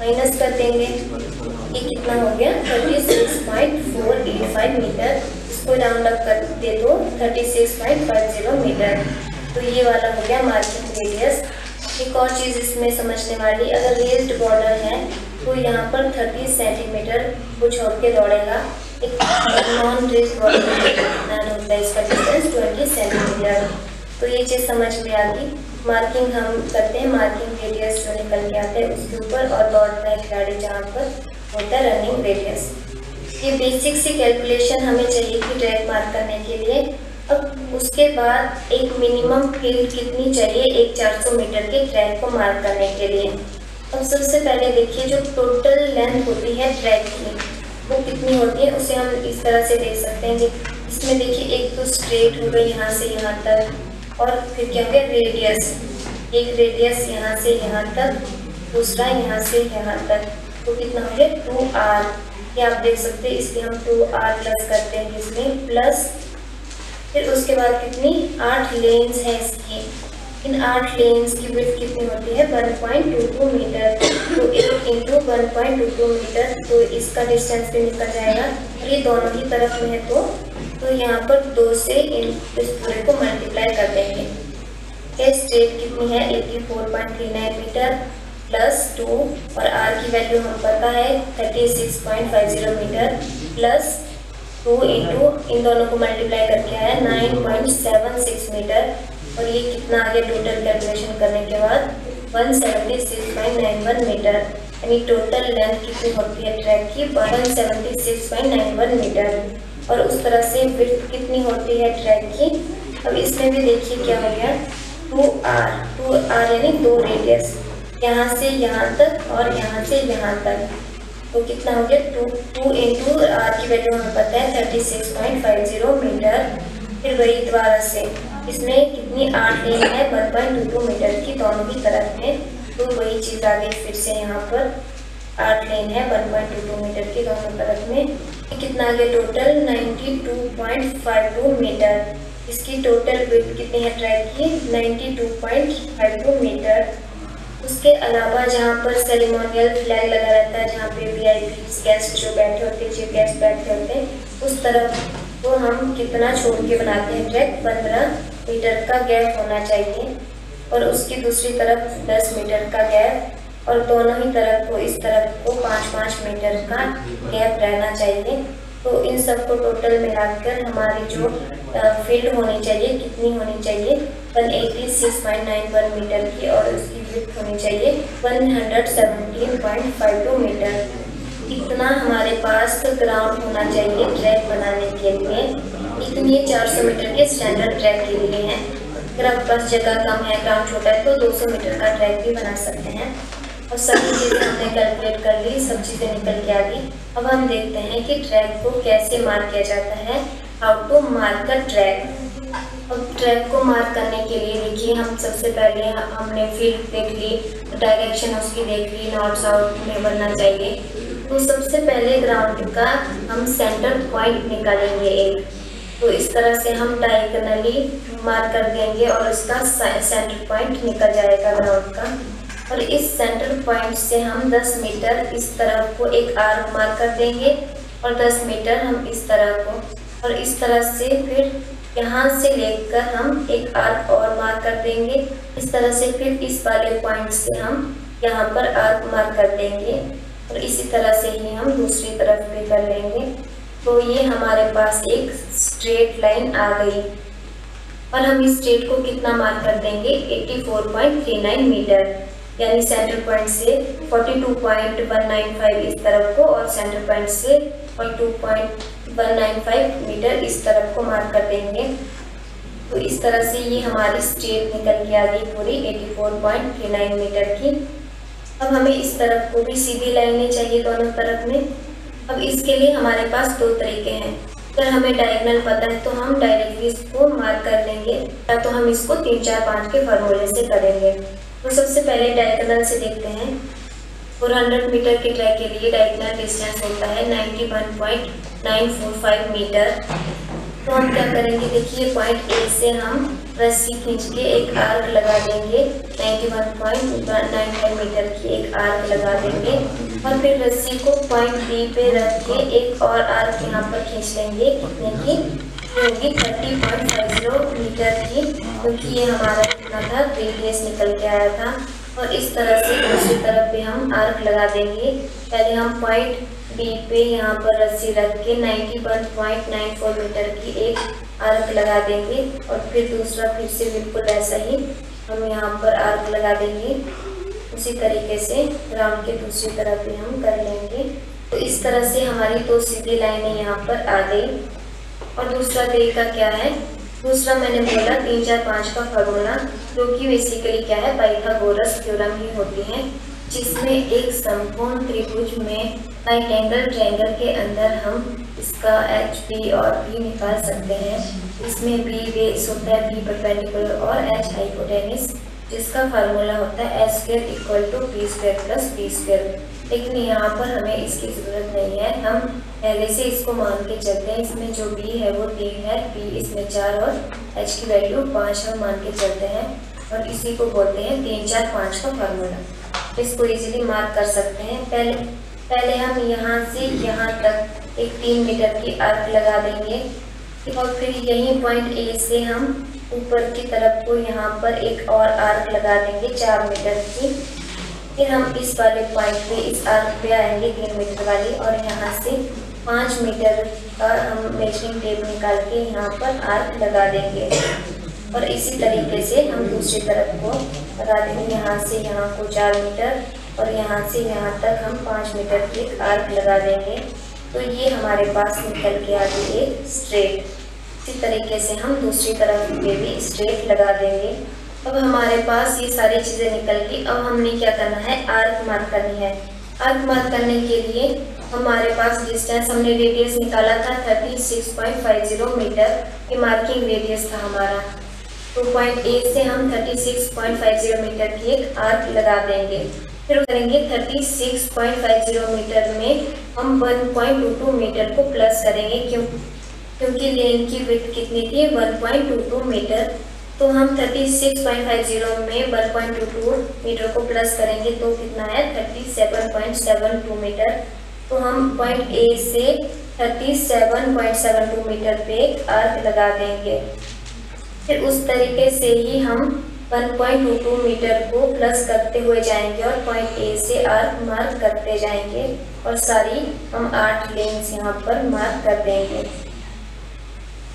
[SPEAKER 4] माइनस कर देंगे। ये कितना हो गया 36.485 मीटर। इसको राउंड अप कर दे तो 36.50 मीटर। तो ये वाला हो गया मार्किंग रेडियस। एक और चीज़ इसमें समझने वाली, अगर रेज्ड बॉर्डर है तो यहाँ पर 30 सेंटीमीटर को छोड़ के दौड़ेगा। एक नॉन रेज्ड बॉर्डर कितना होता है इसका डिस्टेंस 20 सेंटीमीटर। तो ये चीज़ समझ में आ गई। मार्किंग हम करते हैं, मार्किंग रेडियस जो निकल के आता है उसके ऊपर, और दौड़ता है खिलाड़ी जहाँ पर होता है रनिंग रेडियस। ये बेसिक सी कैलकुलेशन हमें चाहिए कि ट्रैक मार्क करने के लिए। अब उसके बाद एक मिनिमम फील्ड कितनी चाहिए एक 400 मीटर के ट्रैक को मार्क करने के लिए। अब सबसे पहले देखिए जो टोटल लेंथ होती है ट्रैक की वो कितनी होती है, उसे हम इस तरह से देख सकते हैं। इसमें देखिए एक तो स्ट्रेट हो गई यहाँ से यहाँ तक, और फिर क्या हो गया रेडियस, एक रेडियस यहाँ से यहाँ तक, दूसरा यहाँ से यहाँ तक। तो कितना हो गया 2r, ये आप देख सकते हैं। इसलिए हम 2r प्लस करते हैं इसमें प्लस, फिर उसके बाद कितनी 8 लेन्स है इसकी। इन 8 लेन्स की विड्थ कितनी होती है 1.22 मीटर। तो 8 इंटू 1.22 मीटर, तो इसका डिस्टेंस भी निकल जाएगा। और ये दोनों ही तरफ में है तो यहाँ पर 2 से इस पूरे को मल्टीप्लाई कर देंगे। ये स्ट्रेट कितनी है 84.39 मीटर प्लस 2, और r की वैल्यू हम पता है 36.50 मीटर प्लस 2 इंटू इन दोनों को मल्टीप्लाई करके आया 9.76 मीटर। और ये कितना आ गया टोटल कैलकुलेशन करने के बाद 176.91 मीटर। यानी टोटल लेंथ कितनी होती है ट्रैक की 176.91 मीटर। और उस तरह से विड्थ कितनी होती है ट्रैक की। अब इसमें भी देखिए क्या हो गया 2r यानी 2 रेडियस, यहाँ से यहाँ तक और यहाँ से यहाँ तक। तो कितना हो गया 2 इंटू r की वैल्यू हमें पता है 36.50 मीटर। फिर वही दोबारा से इसमें कितनी 8 लेन है 1.22 मीटर की दोनों ही तरफ में। तो वही चीज़ आ गई फिर से यहाँ पर 8 लेन है 1.22 मीटर की दोनों तरफ में। कितना आ गया टोटल 92.52 मीटर। इसकी टोटल विड्थ कितनी है ट्रैक की 92.52 मीटर। उसके अलावा जहाँ पर सेरेमोनियल फ्लैग लगा रहता है, जहाँ पे वीआईपी गेस्ट जो बैठे होते हैं, चीफ गेस्ट बैठे होते हैं, उस तरफ तो हम कितना छोड़ के बनाते हैं ट्रैक 15 मीटर का गैप होना चाहिए। और उसकी दूसरी तरफ 10 मीटर का गैप, और दोनों ही तरफ को इस तरफ को 5-5 मीटर का गैप रहना चाहिए। तो इन सब को टोटल मिलाकर हमारी जो फील्ड होनी चाहिए कितनी होनी चाहिए 186.91 मीटर की, और उसकी विड्थ होनी चाहिए 117.52 मीटर। इतना हमारे पास ग्राउंड होना चाहिए ट्रैक बनाने के लिए। इतनी 400 मीटर के स्टैंडर्ड ट्रैक के लिए हैं। अगर आपके पास जगह कम है, ग्राउंड छोटा है, तो 200 मीटर का ट्रैक भी बना सकते हैं। और सभी चीज़ें हमने कैलकुलेट कर ली, सब चीज़ें निकल के आ गई। अब हम देखते हैं कि ट्रैक को कैसे मार्क किया जाता है, how to mark a track. अब ट्रैक को मार्क करने के लिए देखिए हम सबसे पहले हमने फील्ड देख ली, डायरेक्शन उसकी देख ली, नॉर्थ साउथ में बनना चाहिए। तो सबसे पहले ग्राउंड का हम सेंटर पॉइंट निकालेंगे एक। तो इस तरह से हम डायगोनली मार्क कर देंगे और उसका सेंटर पॉइंट निकल जाएगा ग्राउंड का। और इस सेंटर पॉइंट से हम 10 मीटर इस तरफ को एक आर्क मार्क कर देंगे, और 10 मीटर हम इस तरह को, और इस तरह से फिर यहाँ से लेकर हम एक आर्क और मार्क कर देंगे। इस तरह से फिर इस वाले पॉइंट से हम यहाँ पर आर्क मार्क कर देंगे, और इसी तरह से ही हम दूसरी तरफ भी कर लेंगे। तो ये हमारे पास एक स्ट्रेट लाइन आ गई। और हम इस स्ट्रेट को कितना मार्क कर देंगे 84.39 मीटर, यानी सेंटर पॉइंट से 42.195 इस तरफ को, और सेंटर पॉइंट से 42.195 मीटर इस तरफ को मार्क कर देंगे। तो इस तरह से ये हमारी स्ट्रेट निकल के आ गई पूरी 84.39 मीटर की। अब हमें इस तरफ को भी सीधी लाइनें चाहिए दोनों तरफ में। अब इसके लिए हमारे पास 2 तरीके हैं। अगर हमें डायगोनल पता है तो हम डायरेक्टली इसको मार्क कर लेंगे, या तो हम इसको 3, 4, 5 के फार्मूले से करेंगे। तो सबसे पहले डायगोनल से देखते हैं। 400 मीटर के ट्रैक के लिए डायगोनल डिस्टेंस होता है 91.945 मीटर। तो हम क्या करेंगे, देखिए पॉइंट ए से हम रस्सी खींच के एक आर्क लगा देंगे, 91.95 मीटर की एक आर्क लगा देंगे और फिर रस्सी को पॉइंट बी पे रख के एक और आर्क यहाँ पर खींच लेंगे, कितने की होगी 30.50 मीटर की, क्योंकि ये हमारा कितना था रेडियस निकल के आया था। और इस तरह से दूसरी तरफ भी हम आर्क लगा देंगे। पहले हम पॉइंट बी पे यहाँ पर रस्सी रख के 91.94 मीटर की एक आर्क लगा देंगे और फिर दूसरा फिर से बिल्कुल ऐसा ही हम यहाँ पर आर्क लगा देंगे। उसी तरीके से ग्राउंड के दूसरी तरफ भी हम कर लेंगे। तो इस तरह से हमारी 2 सीधी लाइनें यहाँ पर आ गई। और दूसरा तरीका क्या है, दूसरा मैंने बोला 3, 4, 5 का फार्मूला, जो कि बेसिकली क्या है, पाइथागोरस थ्योरम ही होती है, जिसमें एक समकोण त्रिभुज में राइट एंगल ट्रायंगल के अंदर हम इसका एच पी और पी निकाल सकते हैं। इसमें बी बेस होता है, बी परपेंडिकुलर और एच हाइपोटेनिस, जिसका फार्मूला होता है h² = p² + p²। लेकिन यहाँ पर हमें इसकी ज़रूरत नहीं है, हम पहले से इसको मान के चलते हैं। इसमें जो b है वो 3 है, p इसमें 4 और h की वैल्यू 5 हम मान के चलते हैं और इसी को बोलते हैं 3, 4, 5 का फार्मूला। इसको इजीली मार्क कर सकते हैं। पहले हम यहाँ से यहाँ तक एक 3 मीटर की आर्क लगा देंगे और फिर यही पॉइंट ए से हम ऊपर की तरफ को यहाँ पर एक और आर्क लगा देंगे 4 मीटर की। फिर हम इस वाले पॉइंट पे इस आर्क पे आएंगे 3 मीटर वाली और यहाँ से 5 मीटर का हम मेजरिंग टेप निकाल के यहाँ पर आर्क लगा देंगे और इसी तरीके से हम दूसरी तरफ को लगा देंगे। यहाँ से यहाँ को 4 मीटर और यहाँ से यहाँ तक हम 5 मीटर की एक आर्क लगा देंगे। तो ये हमारे पास निकल के आ गई एक स्ट्रेट। इसी तरीके से हम दूसरी तरफ पे भी स्ट्रेट लगा देंगे। अब हमारे पास ये सारी चीज़ें निकल गई। अब हमने क्या करना है, आर्क मार्क करनी है। आर्क मार्क करने के लिए हमारे पास डिस्टेंस, हमने रेडियस निकाला था 36.50 मीटर, ये मार्किंग रेडियस था हमारा। तो पॉइंट ए से हम 36.50 मीटर की एक आर्क लगा देंगे। फिर करेंगे 36.50 मीटर में हम 1.22 मीटर को प्लस करेंगे, क्योंकि लेन की विड्थ कितनी थी 1.22 मीटर। तो हम 36.50 में 1.22 मीटर को प्लस करेंगे तो कितना है 37.72 मीटर। तो हम पॉइंट ए से 37.72 मीटर पे एक आर्क लगा देंगे। फिर उस तरीके से ही हम 1.22 मीटर को प्लस करते हुए जाएंगे और पॉइंट ए से आर्क मार्क करते जाएंगे और सारी हम 8 लेन्स यहाँ पर मार्क कर देंगे।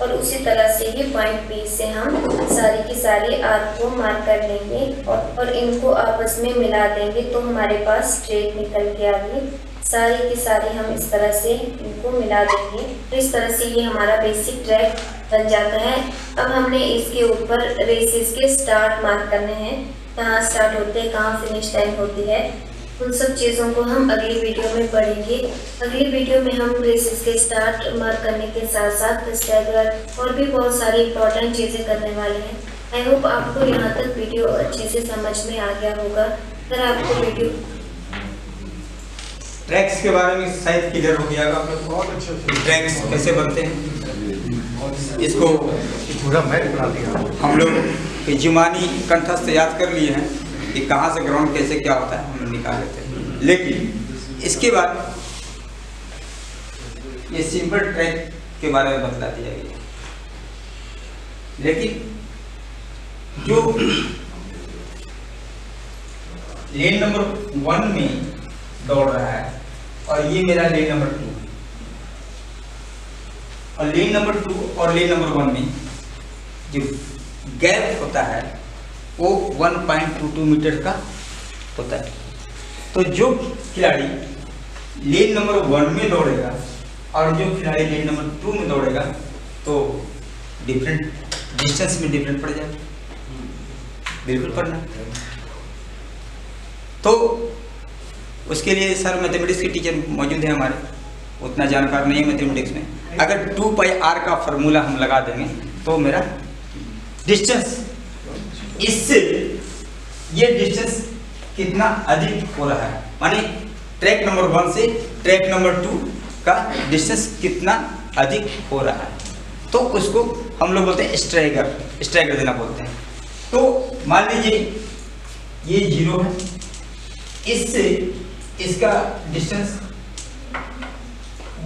[SPEAKER 4] और उसी तरह से ही पॉइंट बी से हम सारी की सारी आर्क को मार्क कर लेंगे और इनको आपस में मिला देंगे तो हमारे पास स्ट्रेट निकल के आ गई। सारी की सारी हम इस तरह से इनको मिला देंगे। तो इस तरह से ये हमारा बेसिक ट्रैक बन जाता है। अब हमने इसके ऊपर रेसेस के स्टार्ट मार्क करने हैं, कहाँ स्टार्ट होते हैं, कहाँ फिनिश टाइम होती है। उन सब चीज़ों को हम अगली वीडियो में पढ़ेंगे। अगली वीडियो में हम रेसेस के स्टार्ट मार्क करने के साथ साथ स्टैगर और भी बहुत सारी इंपॉर्टेंट चीज़ें करने वाले हैं। आई होप आपको यहाँ तक वीडियो अच्छे से समझ में आ गया होगा। अगर आपको वीडियो
[SPEAKER 1] ट्रैक्स के बारे में शायद क्लियर हो गया होगा।
[SPEAKER 2] बहुत अच्छे से
[SPEAKER 1] ट्रैक्स कैसे बनते हैं इसको
[SPEAKER 2] पूरा मैप बना दिया
[SPEAKER 1] हम लोग जुमानी कंठस्थ याद कर लिए हैं कि कहाँ से ग्राउंड कैसे क्या होता है हम निकाल लेते हैं। लेकिन इसके बाद ये सिंपल ट्रैक के बारे में बतला दिया गया। लेकिन जो लेन नंबर 1 में दौड़ रहा है और ये मेरा लेन नंबर 2 और लेन नंबर 2 और लेन नंबर 1 में जो गैप होता है वो 1.22 मीटर का होता है। तो जो खिलाड़ी लेन नंबर 1 में दौड़ेगा और जो खिलाड़ी लेन नंबर 2 में दौड़ेगा तो डिफरेंट डिस्टेंस में डिफरेंट पड़ जाएगा, बिल्कुल पड़ना। तो उसके लिए सर मैथमेटिक्स के टीचर मौजूद हैं हमारे, उतना जानकार नहीं है मैथमेटिक्स में, अगर 2πr का फॉर्मूला हम लगा देंगे तो मेरा डिस्टेंस, इससे ये डिस्टेंस कितना अधिक हो रहा है, माने ट्रैक नंबर 1 से ट्रैक नंबर 2 का डिस्टेंस कितना अधिक हो रहा है, तो उसको हम लोग बोलते हैं स्ट्रैगर देना बोलते हैं। तो मान लीजिए ये 0 है, इससे इसका डिस्टेंस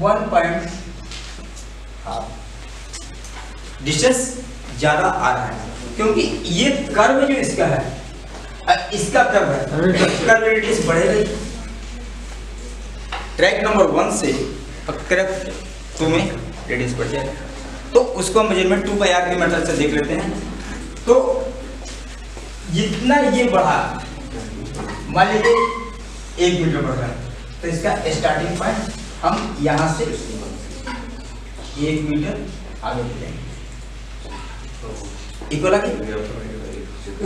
[SPEAKER 1] 1.5 डिस्टेंस ज़्यादा आ रहा है, क्योंकि ये कर्व जो इसका है, इसका कर्व है, कर्व रेडियस बढ़ेगा ही। ट्रैक नंबर 1 से ट्रैक 2 में रेडियस बढ़ जाएगा। तो उसको हम मेजरमेंट 2πr के मेथड से देख लेते हैं। तो जितना ये बढ़ा, मान लीजिए 1 मीटर बढ़ रहा है, तो इसका स्टार्टिंग पॉइंट हम यहाँ से 1 मीटर आगे ले जाएंगे, इक्वल आगे।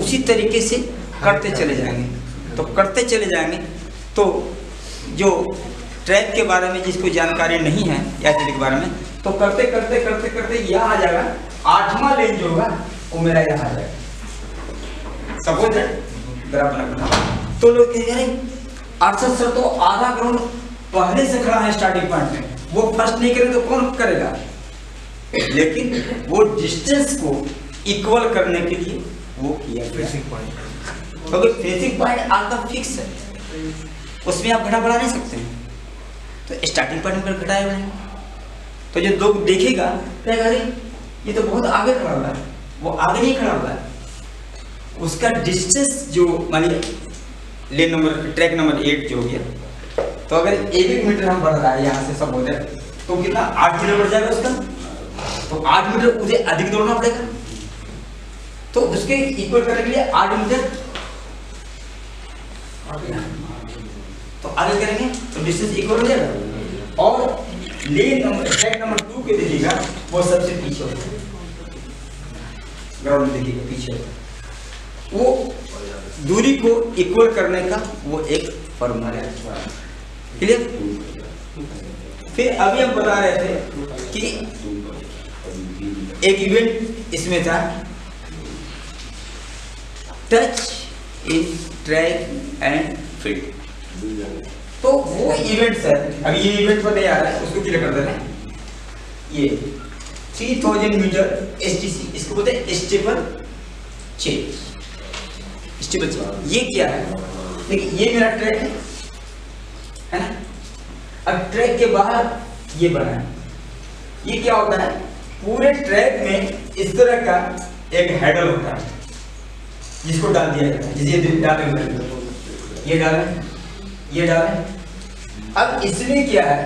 [SPEAKER 1] उसी तरीके से करते चले जाएंगे। तो करते चले जाएंगे तो जो ट्रैक के बारे में जिसको जानकारी नहीं है या के बारे में, तो करते करते करते करते यहाँ आ जाएगा, 8वां लेन जो होगा वो मेरा यहाँ आ जाएगा। सपोज ग्राफ लगना, तो लोग कहेंगे 68 सर तो आधा ग्राउंड पहले से खड़ा है स्टार्टिंग पॉइंट में, वो फर्स्ट नहीं करे तो कौन करेगा। लेकिन वो डिस्टेंस को इक्वल करने के लिए वो किया गया, क्योंकि फिनिशिंग पॉइंट आपका फिक्स है, उसमें आप घटा बढ़ा नहीं सकते हैं। तो स्टार्टिंग पॉइंट पर घटाया बढ़ाएंगे, तो जो लोग देखेगा कहेगा अरे ये तो बहुत आगे खड़ा हुआ है, वो आगे नहीं खड़ा हुआ है। उसका डिस्टेंस जो मानिए लेन नंबर ट्रैक नंबर 8 जो हो गया, तो अगर 1 मीटर हम बढ़ रहा है यहाँ से सब हो जाए, तो कितना 8 मीटर बढ़ जाएगा उसका, तो 8 मीटर उसे अधिक दौड़ना पड़ेगा। तो उसके इक्वल करने के लिए 8 मीटर तो आगे करेंगे तो डिस्टेंस इक्वल हो जाएगा। और लेन नंबर ट्रैक नंबर 2 के देखिएगा वो सबसे पीछे होता है, ग्राउंड देखिएगा पीछे होता है। वो दूरी को इक्वल करने का वो एक फॉर्मूला है, क्लियर। फिर अभी हम बता रहे थे कि एक इवेंट इसमें था touch in track and field, तो वो इवेंट्स है। अभी ये इवेंट पर नहीं आ रहा है, उसको क्लियर कर देना। ये 3000 मीटर STC, इसको बोलते हैं स्टेबल चेंज, स्टेबल चेंज। ये क्या है, देखिए ये मेरा ट्रैक है ना। अब ट्रैक के बाहर ये बना है, ये क्या होता है, पूरे ट्रैक में इस तरह का एक हैंडल होता है जिसको डाल दिया जाता है, जिसे डालेंगे, ये डालें, ये डालें। अब इसमें क्या है,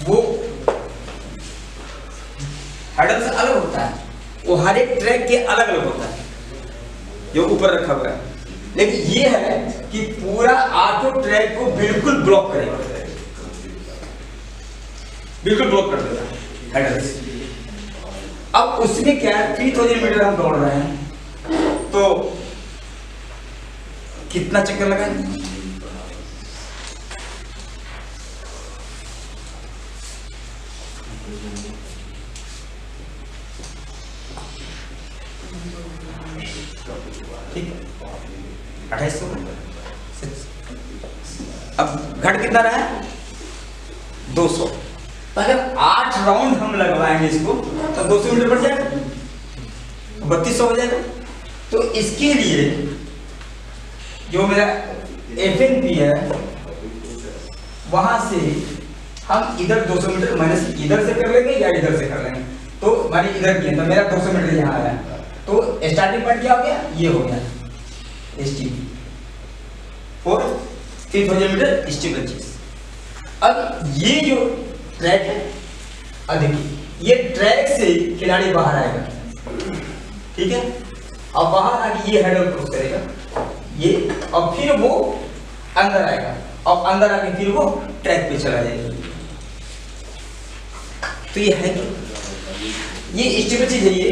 [SPEAKER 1] वो हैंडल से अलग होता है, वो हर एक ट्रैक के अलग अलग होता है जो ऊपर रखा हुआ है। लेकिन ये है कि पूरा ऑटो ट्रैक को बिल्कुल ब्लॉक करेगा, बिल्कुल ब्लॉक कर देगा हैंडल से। अब उसमें क्या है, 3000 मीटर हम दौड़ रहे हैं, तो कितना चक्कर लगाएंगे, ठीक है 2800। अब घट कितना रहा है 200, तो अगर 8 राउंड हम लगवाएंगे इसको तो 200 मीटर बढ़ जाएगा, 3200 हो जाएगा। तो इसके लिए जो मेरा FNP है, वहां से हम इधर 200 मीटर माइनस इधर से कर लेंगे या इधर से कर लेंगे। तो माने इधर किया तो मेरा 200 मीटर यहाँ आया, तो स्टार्टिंग पॉइंट क्या हो गया, ये हो गया STP और 3000 मीटर स्टेबल चेंज। अब ये जो ट्रैक है, अब देखिए ये ट्रैक से खिलाड़ी बाहर आएगा, ठीक है। अब बाहर आके ये हेडर क्रॉस करेगा ये, और फिर वो अंदर आएगा, और अंदर आके फिर वो ट्रैक पे चला जाएगा। तो ये है कि ये स्टेबल चीज है, ये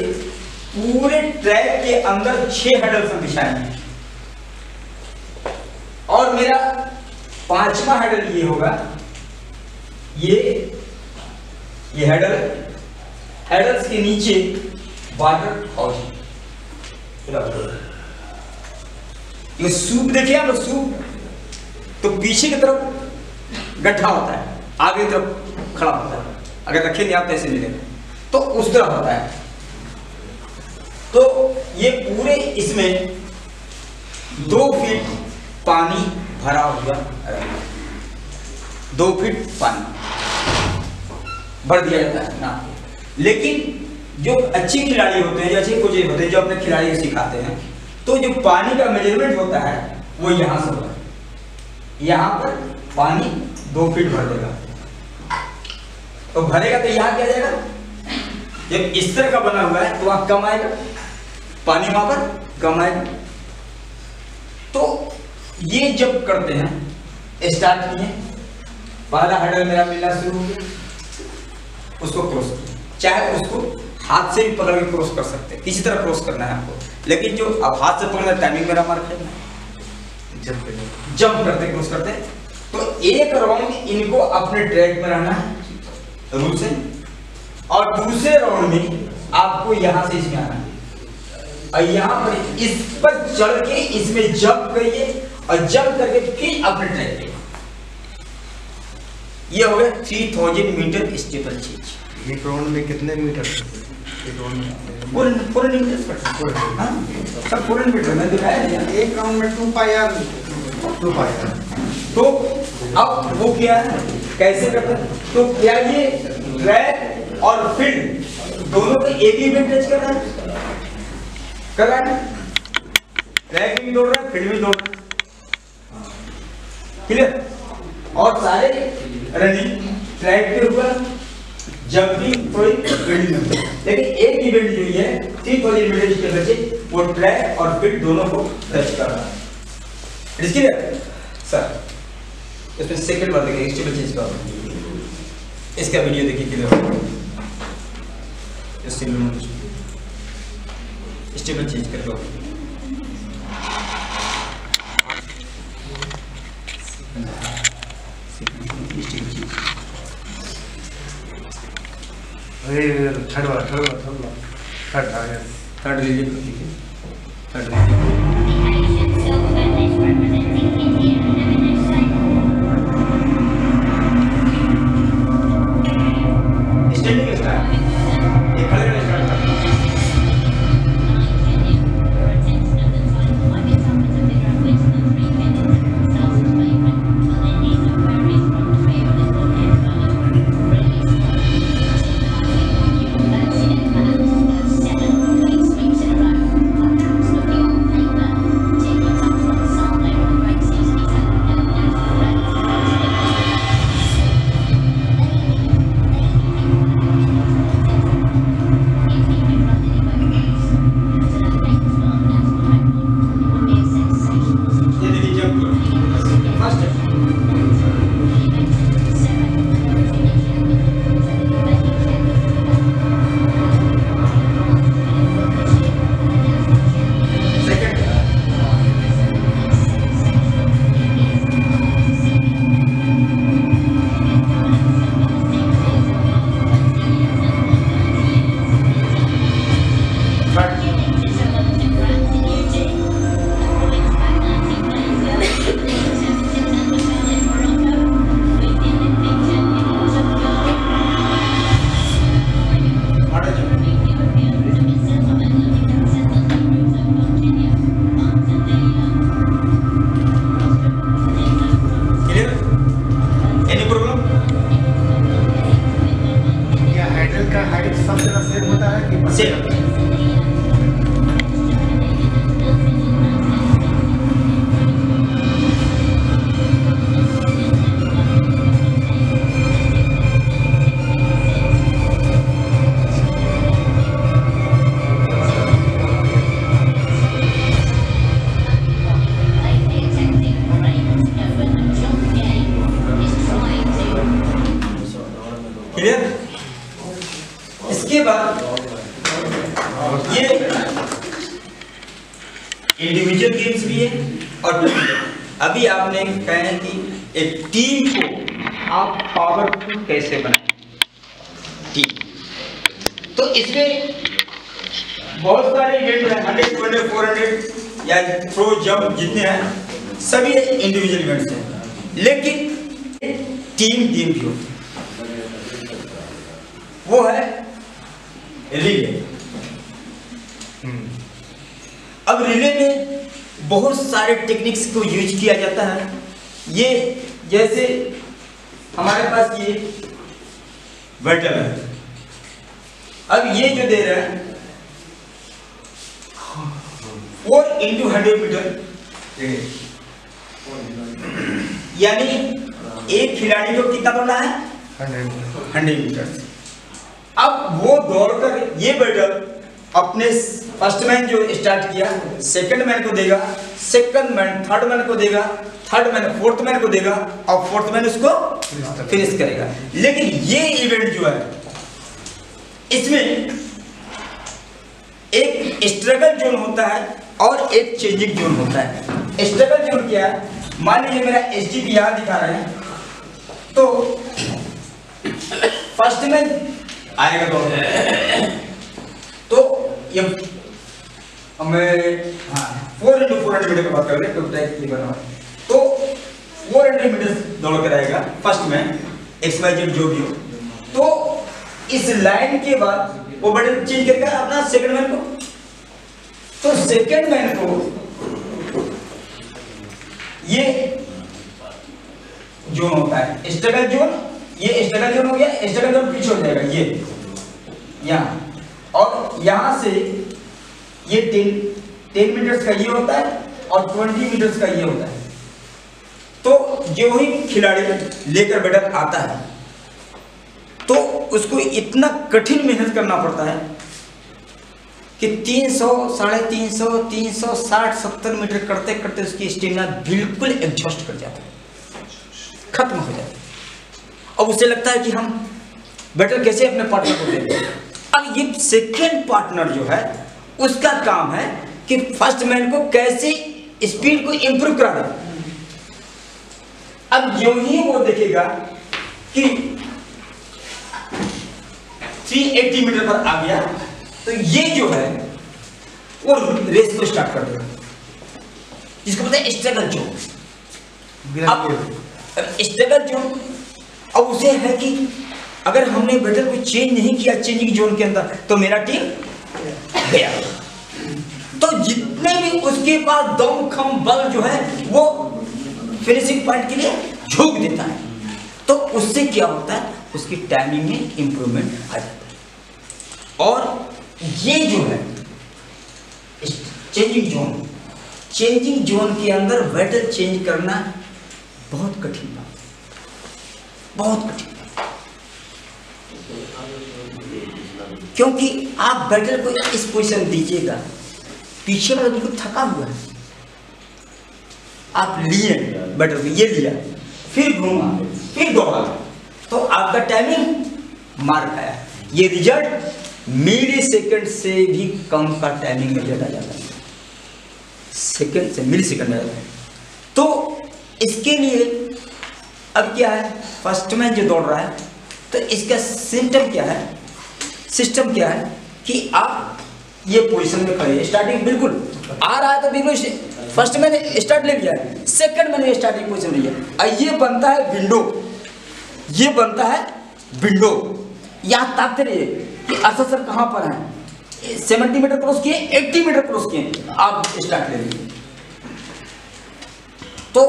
[SPEAKER 1] पूरे ट्रैक के अंदर 6 हेडर्स हम बिछाएंगे, और मेरा 5वां हेडर ये होगा, ये ये हेडर है, हेडर्स के नीचे वाटर हाउसिंग, ये सूप देखिए आप लोग, सूप तो पीछे की तरफ गड्ढा होता है, आगे की तरफ खड़ा होता है, अगर रखे नहीं आप तो ऐसे मिलेगा, तो उस तरह होता है। तो ये पूरे इसमें 2 फीट पानी भरा हुआ है, 2 फीट पानी भर दिया जाता है ना। लेकिन जो अच्छे खिलाड़ी होते हैं, अच्छे कोच होते हैं जो अपने खिलाड़ी को सिखाते हैं, तो जो पानी का मेजरमेंट होता है वो यहाँ से होता है, यहाँ पर पानी 2 फीट भर देगा, तो भरेगा तो यहाँ क्या जाएगा, जब इस तरह का बना हुआ है तो वहां कम आएगा, पानी वहां पर कम आएगा। तो ये जब करते हैं, स्टार्ट किए, पहला हेडर मेरा मिलना शुरू हो गया, उसको क्रॉस किया, चाहे उसको हाथ से भी पकड़ के क्रॉस कर सकते हैं, किसी तरह क्रॉस करना है आपको, लेकिन जो अब हाथ से पकड़ना टाइमिंग मेरा मार्क है, जंप करते क्रॉस करते। तो एक राउंड इनको अपने ट्रैक में रहना है रूल से, और दूसरे राउंड में आपको यहां से इसमें आना है, और यहाँ पर इस पर चढ़ के इसमें जंप करिए, और जंप करके फिर अपने ट्रैक पे। ये हो गया 3000 मीटर स्टेपल चीज।
[SPEAKER 2] एक राउंड में कितने मीटर? एक राउंड में
[SPEAKER 1] पूरे मीटर, सब पूरे मीटर में दिखाया गया।
[SPEAKER 2] एक राउंड में 2 पाई आर।
[SPEAKER 1] तो अब वो क्या है, कैसे करते हैं, तो क्या ये ट्रैक और फील्ड दोनों को एक ही में टच कर रहा है, ट्रैक भी दौड़ रहा है, फील्ड भी दौड़ रहा है, क्लियर। और सारे रनिंग ट्रैक के ऊपर जंपिंग थोड़ी बिल्डिंग, लेकिन एक इवेंट जो है 3000 मीटर के बच्चे वो ट्रैक और फील्ड दोनों को टच कर रहा है। It clear sir? इसमें सेकंड बार देखिए, स्टेबल चेंज का इसका वीडियो देखिए क्लियर, स्टेबल चेंज कर दो। थर्ड लीजिए, थर्ड स्टैंडिंग स्टार्ट, ये खड़े रहने स्टार्ट करते हैं। क्लियर? इसके बाद ये इंडिविजुअल गेम्स भी है और अभी आपने कहा है कि एक टीम को आप पावरफुल कैसे बनाएं, टीम। तो इसमें बहुत सारे इवेंट हैं, 100, 200, 400 या थ्रो जंप जितने हैं सभी इंडिविजुअल इवेंट्स हैं, लेकिन टीम गेम जो वो है रिले। अब रिले में बहुत सारे टेक्निक्स को यूज किया जाता है। ये जैसे हमारे पास ये बैटल है, अब ये जो दे रहे हैं 4x100 मीटर, यानी एक खिलाड़ी को कितना दौड़ना है 100 मीटर। अब वो दौड़कर ये बैटल अपने फर्स्ट मैन जो स्टार्ट किया सेकंड मैन को देगा, सेकंड मैन थर्ड मैन को देगा, थर्ड मैन फोर्थ मैन को देगा और फोर्थ मैन उसको फिनिश करेगा। लेकिन ये इवेंट जो है इसमें एक स्ट्रगल जोन होता है और एक चेंजिंग जोन होता है। स्ट्रगल जोन क्या है, मान लीजिए मेरा एसजीपी यहां दिखा रहे हैं, तो फर्स्ट में आएगा तो ये हमें 4x400 मीटर की बात कर रहे हैं, तो 400 मीटर दौड़ कर आएगा फर्स्ट में XYZ जो भी हो। तो इस लाइन के बाद वो बटन चेंज करेगा अपना सेकंड मैन को, तो सेकंड मैन को ये जोन होता है स्ट्रगल जोन, ये स्ट्रगल जोन हो गया, स्ट्रगल जोन पीछे हो जाएगा ये यहाँ, और यहाँ से ये 10 मीटर्स का ये होता है और 20 मीटर्स का ये होता है। तो जो ही खिलाड़ी लेकर बैटल आता है तो उसको इतना कठिन मेहनत करना पड़ता है कि 300, 350, 360, 70 मीटर करते करते उसकी स्टेमिना बिल्कुल एग्जॉस्ट कर जाता है, खत्म हो जाता है। अब उसे लगता है कि हम बैटल कैसे अपने पार्टनर को देंगे। अब ये सेकेंड पार्टनर जो है उसका काम है कि फर्स्ट मैन को कैसे स्पीड को इंप्रूव करा दे। अब जो ही वो देखेगा कि 380 मीटर पर आ गया तो ये जो है वो रेस को स्टार्ट कर देगा, जिसको पता है स्ट्रगल जोन। अब स्ट्रगल जोन अब उसे है कि अगर हमने बैटल को चेंज नहीं किया चेंजिंग जोन के अंदर तो मेरा टीम गया। तो जितने भी उसके पास दम खम बल जो है वो फिनिशिंग पॉइंट के लिए झोंक देता है, तो उससे क्या होता है उसकी टाइमिंग में इंप्रूवमेंट आ जाता है। और ये जो है चेंजिंग जोन के अंदर बैटल चेंज करना बहुत कठिन बात है, बहुत कठिन, क्योंकि आप बैटल को इस पोजीशन दीजिएगा, पीछे वाला बिल्कुल थका हुआ है, आप लिए बैटल को ये लिया फिर घूमा फिर दौड़ा तो आपका टाइमिंग मार खाया। ये रिजल्ट मिली सेकंड से भी कम का टाइमिंग रिजल्ट आ जाता है, सेकंड से मिली सेकंड आ जाता है। तो इसके लिए अब क्या है, फर्स्ट में जो दौड़ रहा है तो इसका सिस्टम क्या है कि आप ये पोजीशन में खड़े, स्टार्टिंग बिल्कुल आ रहा है तो बिल्कुल फर्स्ट मैंने स्टार्ट ले लिया है, सेकंड मैंने स्टार्टिंग पोजीशन लिया, और ये बनता है विंडो, यहाँ ताकते रहिए कि अर्षद सर कहाँ पर हैं, 70 मीटर क्रॉस किए, 80 मीटर क्रॉस किए, आप स्टार्ट ले लीजिए। तो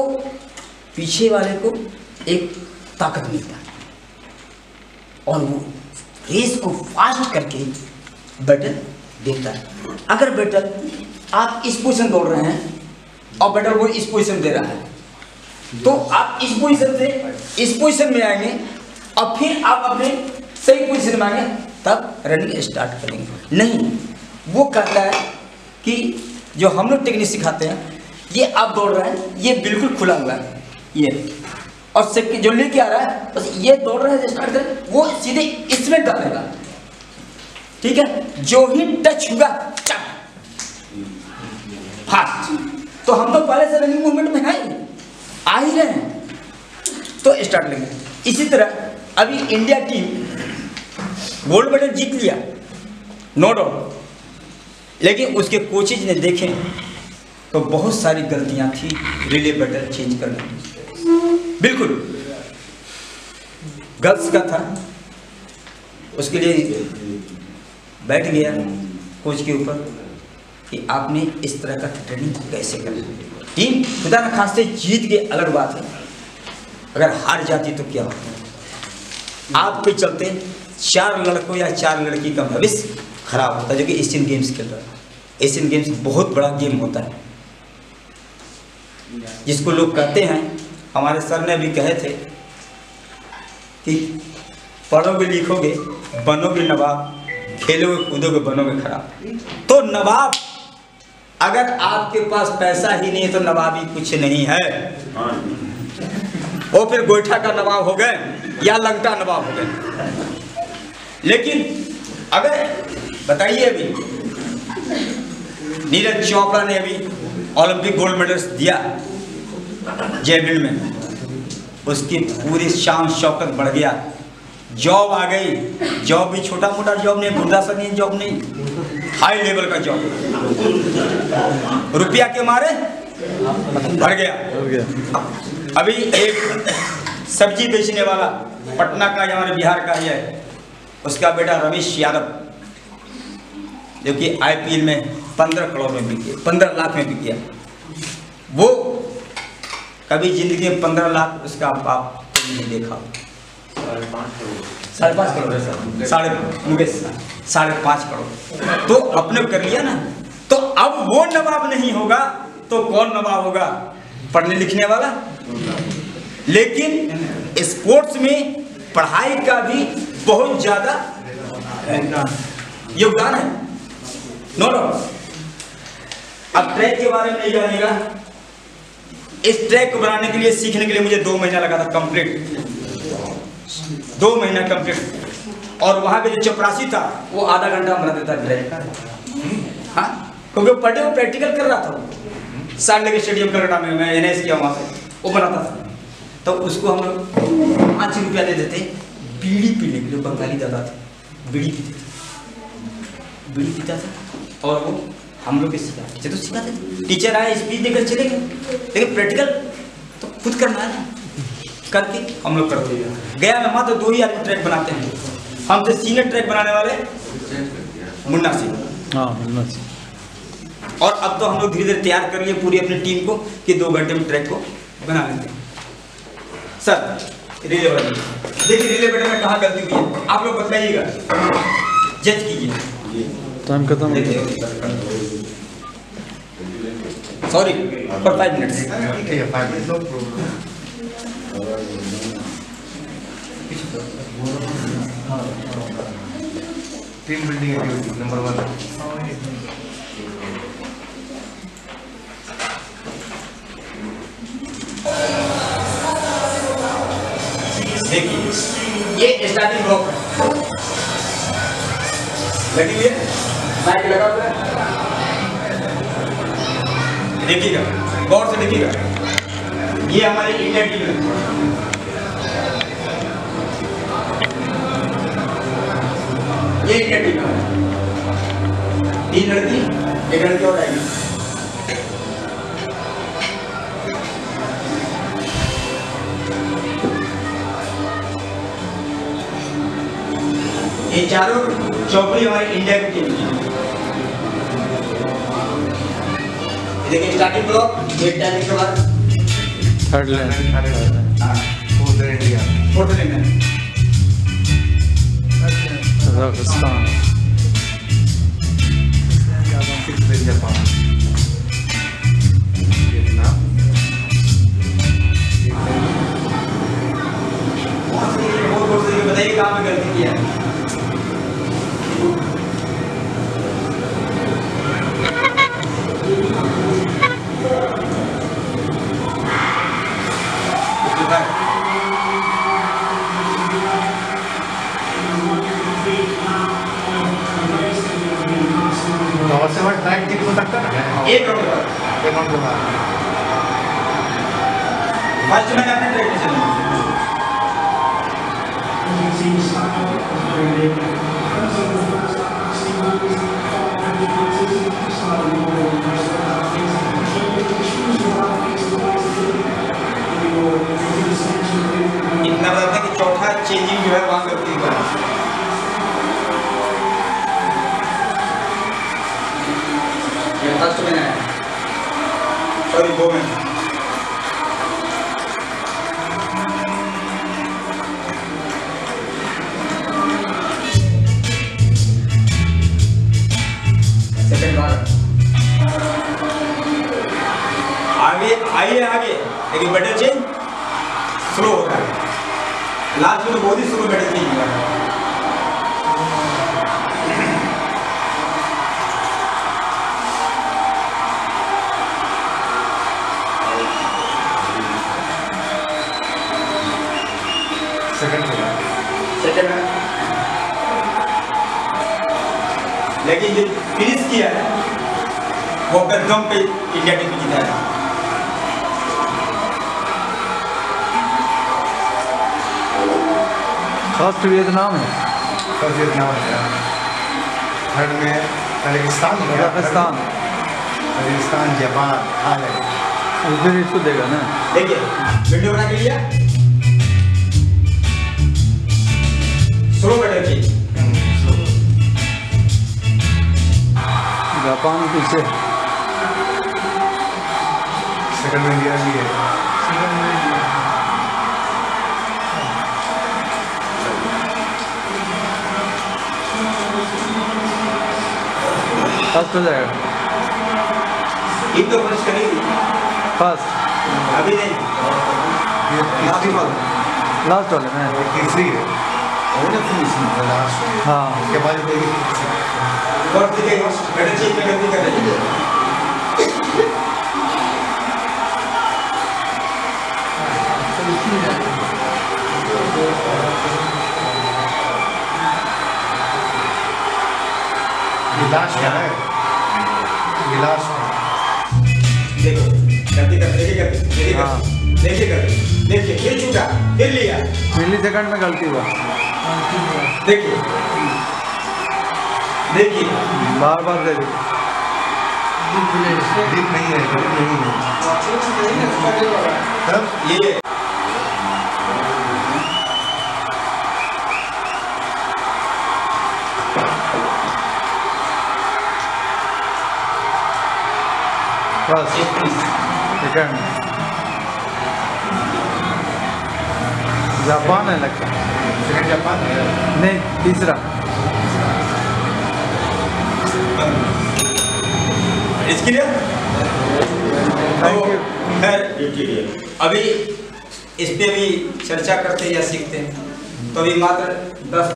[SPEAKER 1] पीछे वाले को एक ताकत मिलता है और वो रेस को फास्ट करके बैटल देता है। अगर बैटल आप इस पोजीशन दौड़ रहे हैं और बैटल वो इस पोजीशन दे रहा है तो आप इस पोजीशन से इस पोजीशन में आएंगे और फिर आप अपने सही पोजीशन में आएंगे तब रनिंग स्टार्ट करेंगे। नहीं, वो कहता है कि जो हम लोग टेक्निक सिखाते हैं, ये आप दौड़ रहे हैं, ये बिल्कुल खुला हुआ है ये, और जो लेके आ रहा है बस ये दौड़ रहे हैं स्टार्ट करें, वो सीधे इसमें डालेगा, ठीक है। जो ही टच हुआ फास्ट, तो हम तो पहले से रनिंग मूवमेंट में है, आ ही रहे हैं तो स्टार्ट लेंगे। इसी तरह अभी इंडिया टीम गोल्ड मेडल जीत लिया, नो डाउट, लेकिन उसके कोचेज ने देखे तो बहुत सारी गलतियां थी रिले बैटल चेंज करने में। बिल्कुल गर्ल्स का था, उसके लिए बैठ गया कोच के ऊपर कि आपने इस तरह का ट्रेनिंग कैसे करना। टीम खुदा न खास्ते जीत के अलग बात है, अगर हार जाती तो क्या होता। आपके चलते 4 लड़कों या 4 लड़की का भविष्य खराब होता है, जो कि एशियन गेम्स खेल रहा है। एशियन गेम्स बहुत बड़ा गेम होता है, जिसको लोग कहते हैं, हमारे सर ने भी कहे थे कि पढ़ोगे लिखोगे बनोगे नवाब, खेलोगे कूदोगे बनोगे खराब। तो नवाब, अगर आपके पास पैसा ही नहीं है तो नवाबी कुछ नहीं है, वो फिर गोईठा का नवाब हो गए या लंका नवाब हो गए। लेकिन अगर बताइए, अभी नीरज चोपड़ा ने अभी ओलंपिक गोल्ड मेडल्स दिया जेवलिन में, उसकी पूरी शान शौकत बढ़ गया, जॉब आ गई। जॉब भी छोटा मोटा जॉब नहीं, बुर्दासनी जॉब नहीं, हाई लेवल का जॉब, रुपया के मारे बढ़ गया। अभी एक सब्जी बेचने वाला पटना का, हमारे बिहार का ही है, उसका बेटा रमेश यादव, जो कि IPL में 15 करोड़ में बिक गया, 15 लाख में बिक गया। वो कभी जिंदगी में 15 लाख उसका बाप नहीं देखा। 5.5 करोड़ है सर, 5.5 करोड़ तो अपने कर लिया ना। तो अब वो नवाब नहीं होगा तो कौन नवाब होगा? पढ़ने लिखने वाला। लेकिन स्पोर्ट्स में पढ़ाई का भी बहुत ज्यादा योगदान है, नो डाउट। अब ट्रैक के बारे में नहीं जानेगा, इस ट्रैक को बनाने के लिए, सीखने के लिए मुझे 2 महीना लगा था कंप्लीट, 2 महीना कंप्लीट। और वहां पे जो चपरासी था वो आधा घंटा बना देता ट्रैक, हाँ, क्योंकि पर डे वो प्रैक्टिकल कर रहा था। साल लगे स्टेडियम कलकत्ता में, मैं NS किया वहां से, वो बनाता था। तो उसको हम लोग 5 रुपया दे देते बीड़ी पीने के लिए। बंगाली दादा थे, बीड़ी पीते थे, बीड़ी पीता था और वो हम लोग सिखाते तो सिखाते थे। टीचर आए स्पीच देकर चले गए, लेकिन प्रैक्टिकल तो खुद करना है, करके हम लोग करते हैं। गया में मात्र 2 ही आदमी ट्रैक बनाते हैं, हमसे सीनियर ट्रैक बनाने वाले मुन्ना सिंह। हाँ, मुन्ना सिंह। और अब तो हम लोग धीरे धीरे तैयार कर लिए पूरी अपनी टीम को कि 2 घंटे में ट्रैक को बना लेते हैं। सर रिले बैटल, देखिए रिले बैटल में कहाँ गलती हुई है, आप लोग बताइएगा, जज कीजिए।
[SPEAKER 5] टाइम खत्म।
[SPEAKER 1] Sorry for 5 minutes.
[SPEAKER 2] ठीक है, 5 minute no problem. Team building activity number 1।
[SPEAKER 1] देखिए ये स्टार्टिंग ब्लॉक है, लगी हुई है, माइक लगा हुआ है, देखिएगा, गौर से देखिएगा। ये हमारी इंडियन टीम है, ये इंडियन टीम है, 3 लड़की 1 लड़की और आएगी। ये चारों चौकड़ी हमारी इंडिया की टीम है। देखिए स्टार्टिंग ब्लॉक, गेट टाइमिंग के बाद
[SPEAKER 5] थर्ड लाइन,
[SPEAKER 1] हाँ,
[SPEAKER 2] fourth India,
[SPEAKER 1] fourth line
[SPEAKER 5] Kazakhstan,
[SPEAKER 2] fifth Japan, Vietnam,
[SPEAKER 1] बताइए कहाँ पे गलती किया है?
[SPEAKER 2] और से बाद ट्रैक जीत हो सकता है।
[SPEAKER 1] एक राउंड बाद, फर्स्ट मैंने अपने ट्रैक पे चलना। इतना बताते हैं कि चौथा चेंजिंग जो है वहां गलती हुआ है।
[SPEAKER 3] ये फर्स्ट में है,
[SPEAKER 1] सॉरी 2 में।
[SPEAKER 3] सेकंड बार
[SPEAKER 1] आगे आइए आगे, लेकिन बेटर चेंज स्लो होता है। लास्ट में तो बहुत ही स्लो बेटर चेंज हुआ है।
[SPEAKER 3] सेकंड में
[SPEAKER 1] लेकिन जो फिनिश किया है वो अपने दम पे इंडिया टीम जीता है।
[SPEAKER 5] फर्स्ट वियतनाम है,
[SPEAKER 2] फर्स्ट वियतनाम है, थर्ड में कजाकिस्तान, कजाकिस्तान, जापान, थाईलैंड।
[SPEAKER 5] फिर इसको देगा ना।
[SPEAKER 1] देखिए वीडियो बना के लिया, स्लो बेटर चेंज।
[SPEAKER 5] जापान पीछे,
[SPEAKER 2] सेकंड में इंडिया भी है।
[SPEAKER 5] फर्स्ट हो जाएगा।
[SPEAKER 1] एक तो फर्स्ट करेगी,
[SPEAKER 5] फर्स्ट
[SPEAKER 1] अभी नहीं,
[SPEAKER 2] ये तीसरी बार,
[SPEAKER 5] लास्ट वाले में।
[SPEAKER 2] ये तीसरी है, लास्ट।
[SPEAKER 5] हाँ
[SPEAKER 2] उसके बाद कोई
[SPEAKER 1] फर्स्ट दिखेगा बेटर चेंज में गलती कर रही है।
[SPEAKER 2] ये लास्ट है, ये लास्ट है।
[SPEAKER 1] देखो गलती कर, देखिए ये छूटा, फिर लिया,
[SPEAKER 5] मिली सेकंड में गलती हुआ।
[SPEAKER 1] देखिए
[SPEAKER 5] बार बार दे दी।
[SPEAKER 2] डीप नहीं है, डीप नहीं है। तब
[SPEAKER 1] ये
[SPEAKER 5] फर्स्ट सेकंड जापान है लगता है।
[SPEAKER 2] सेकंड जापान है।
[SPEAKER 5] नहीं तीसरा
[SPEAKER 1] इसके लिए
[SPEAKER 5] थैंक यू।
[SPEAKER 1] खैर अभी इस पे भी चर्चा करते या सीखते हैं, तो अभी मात्र 10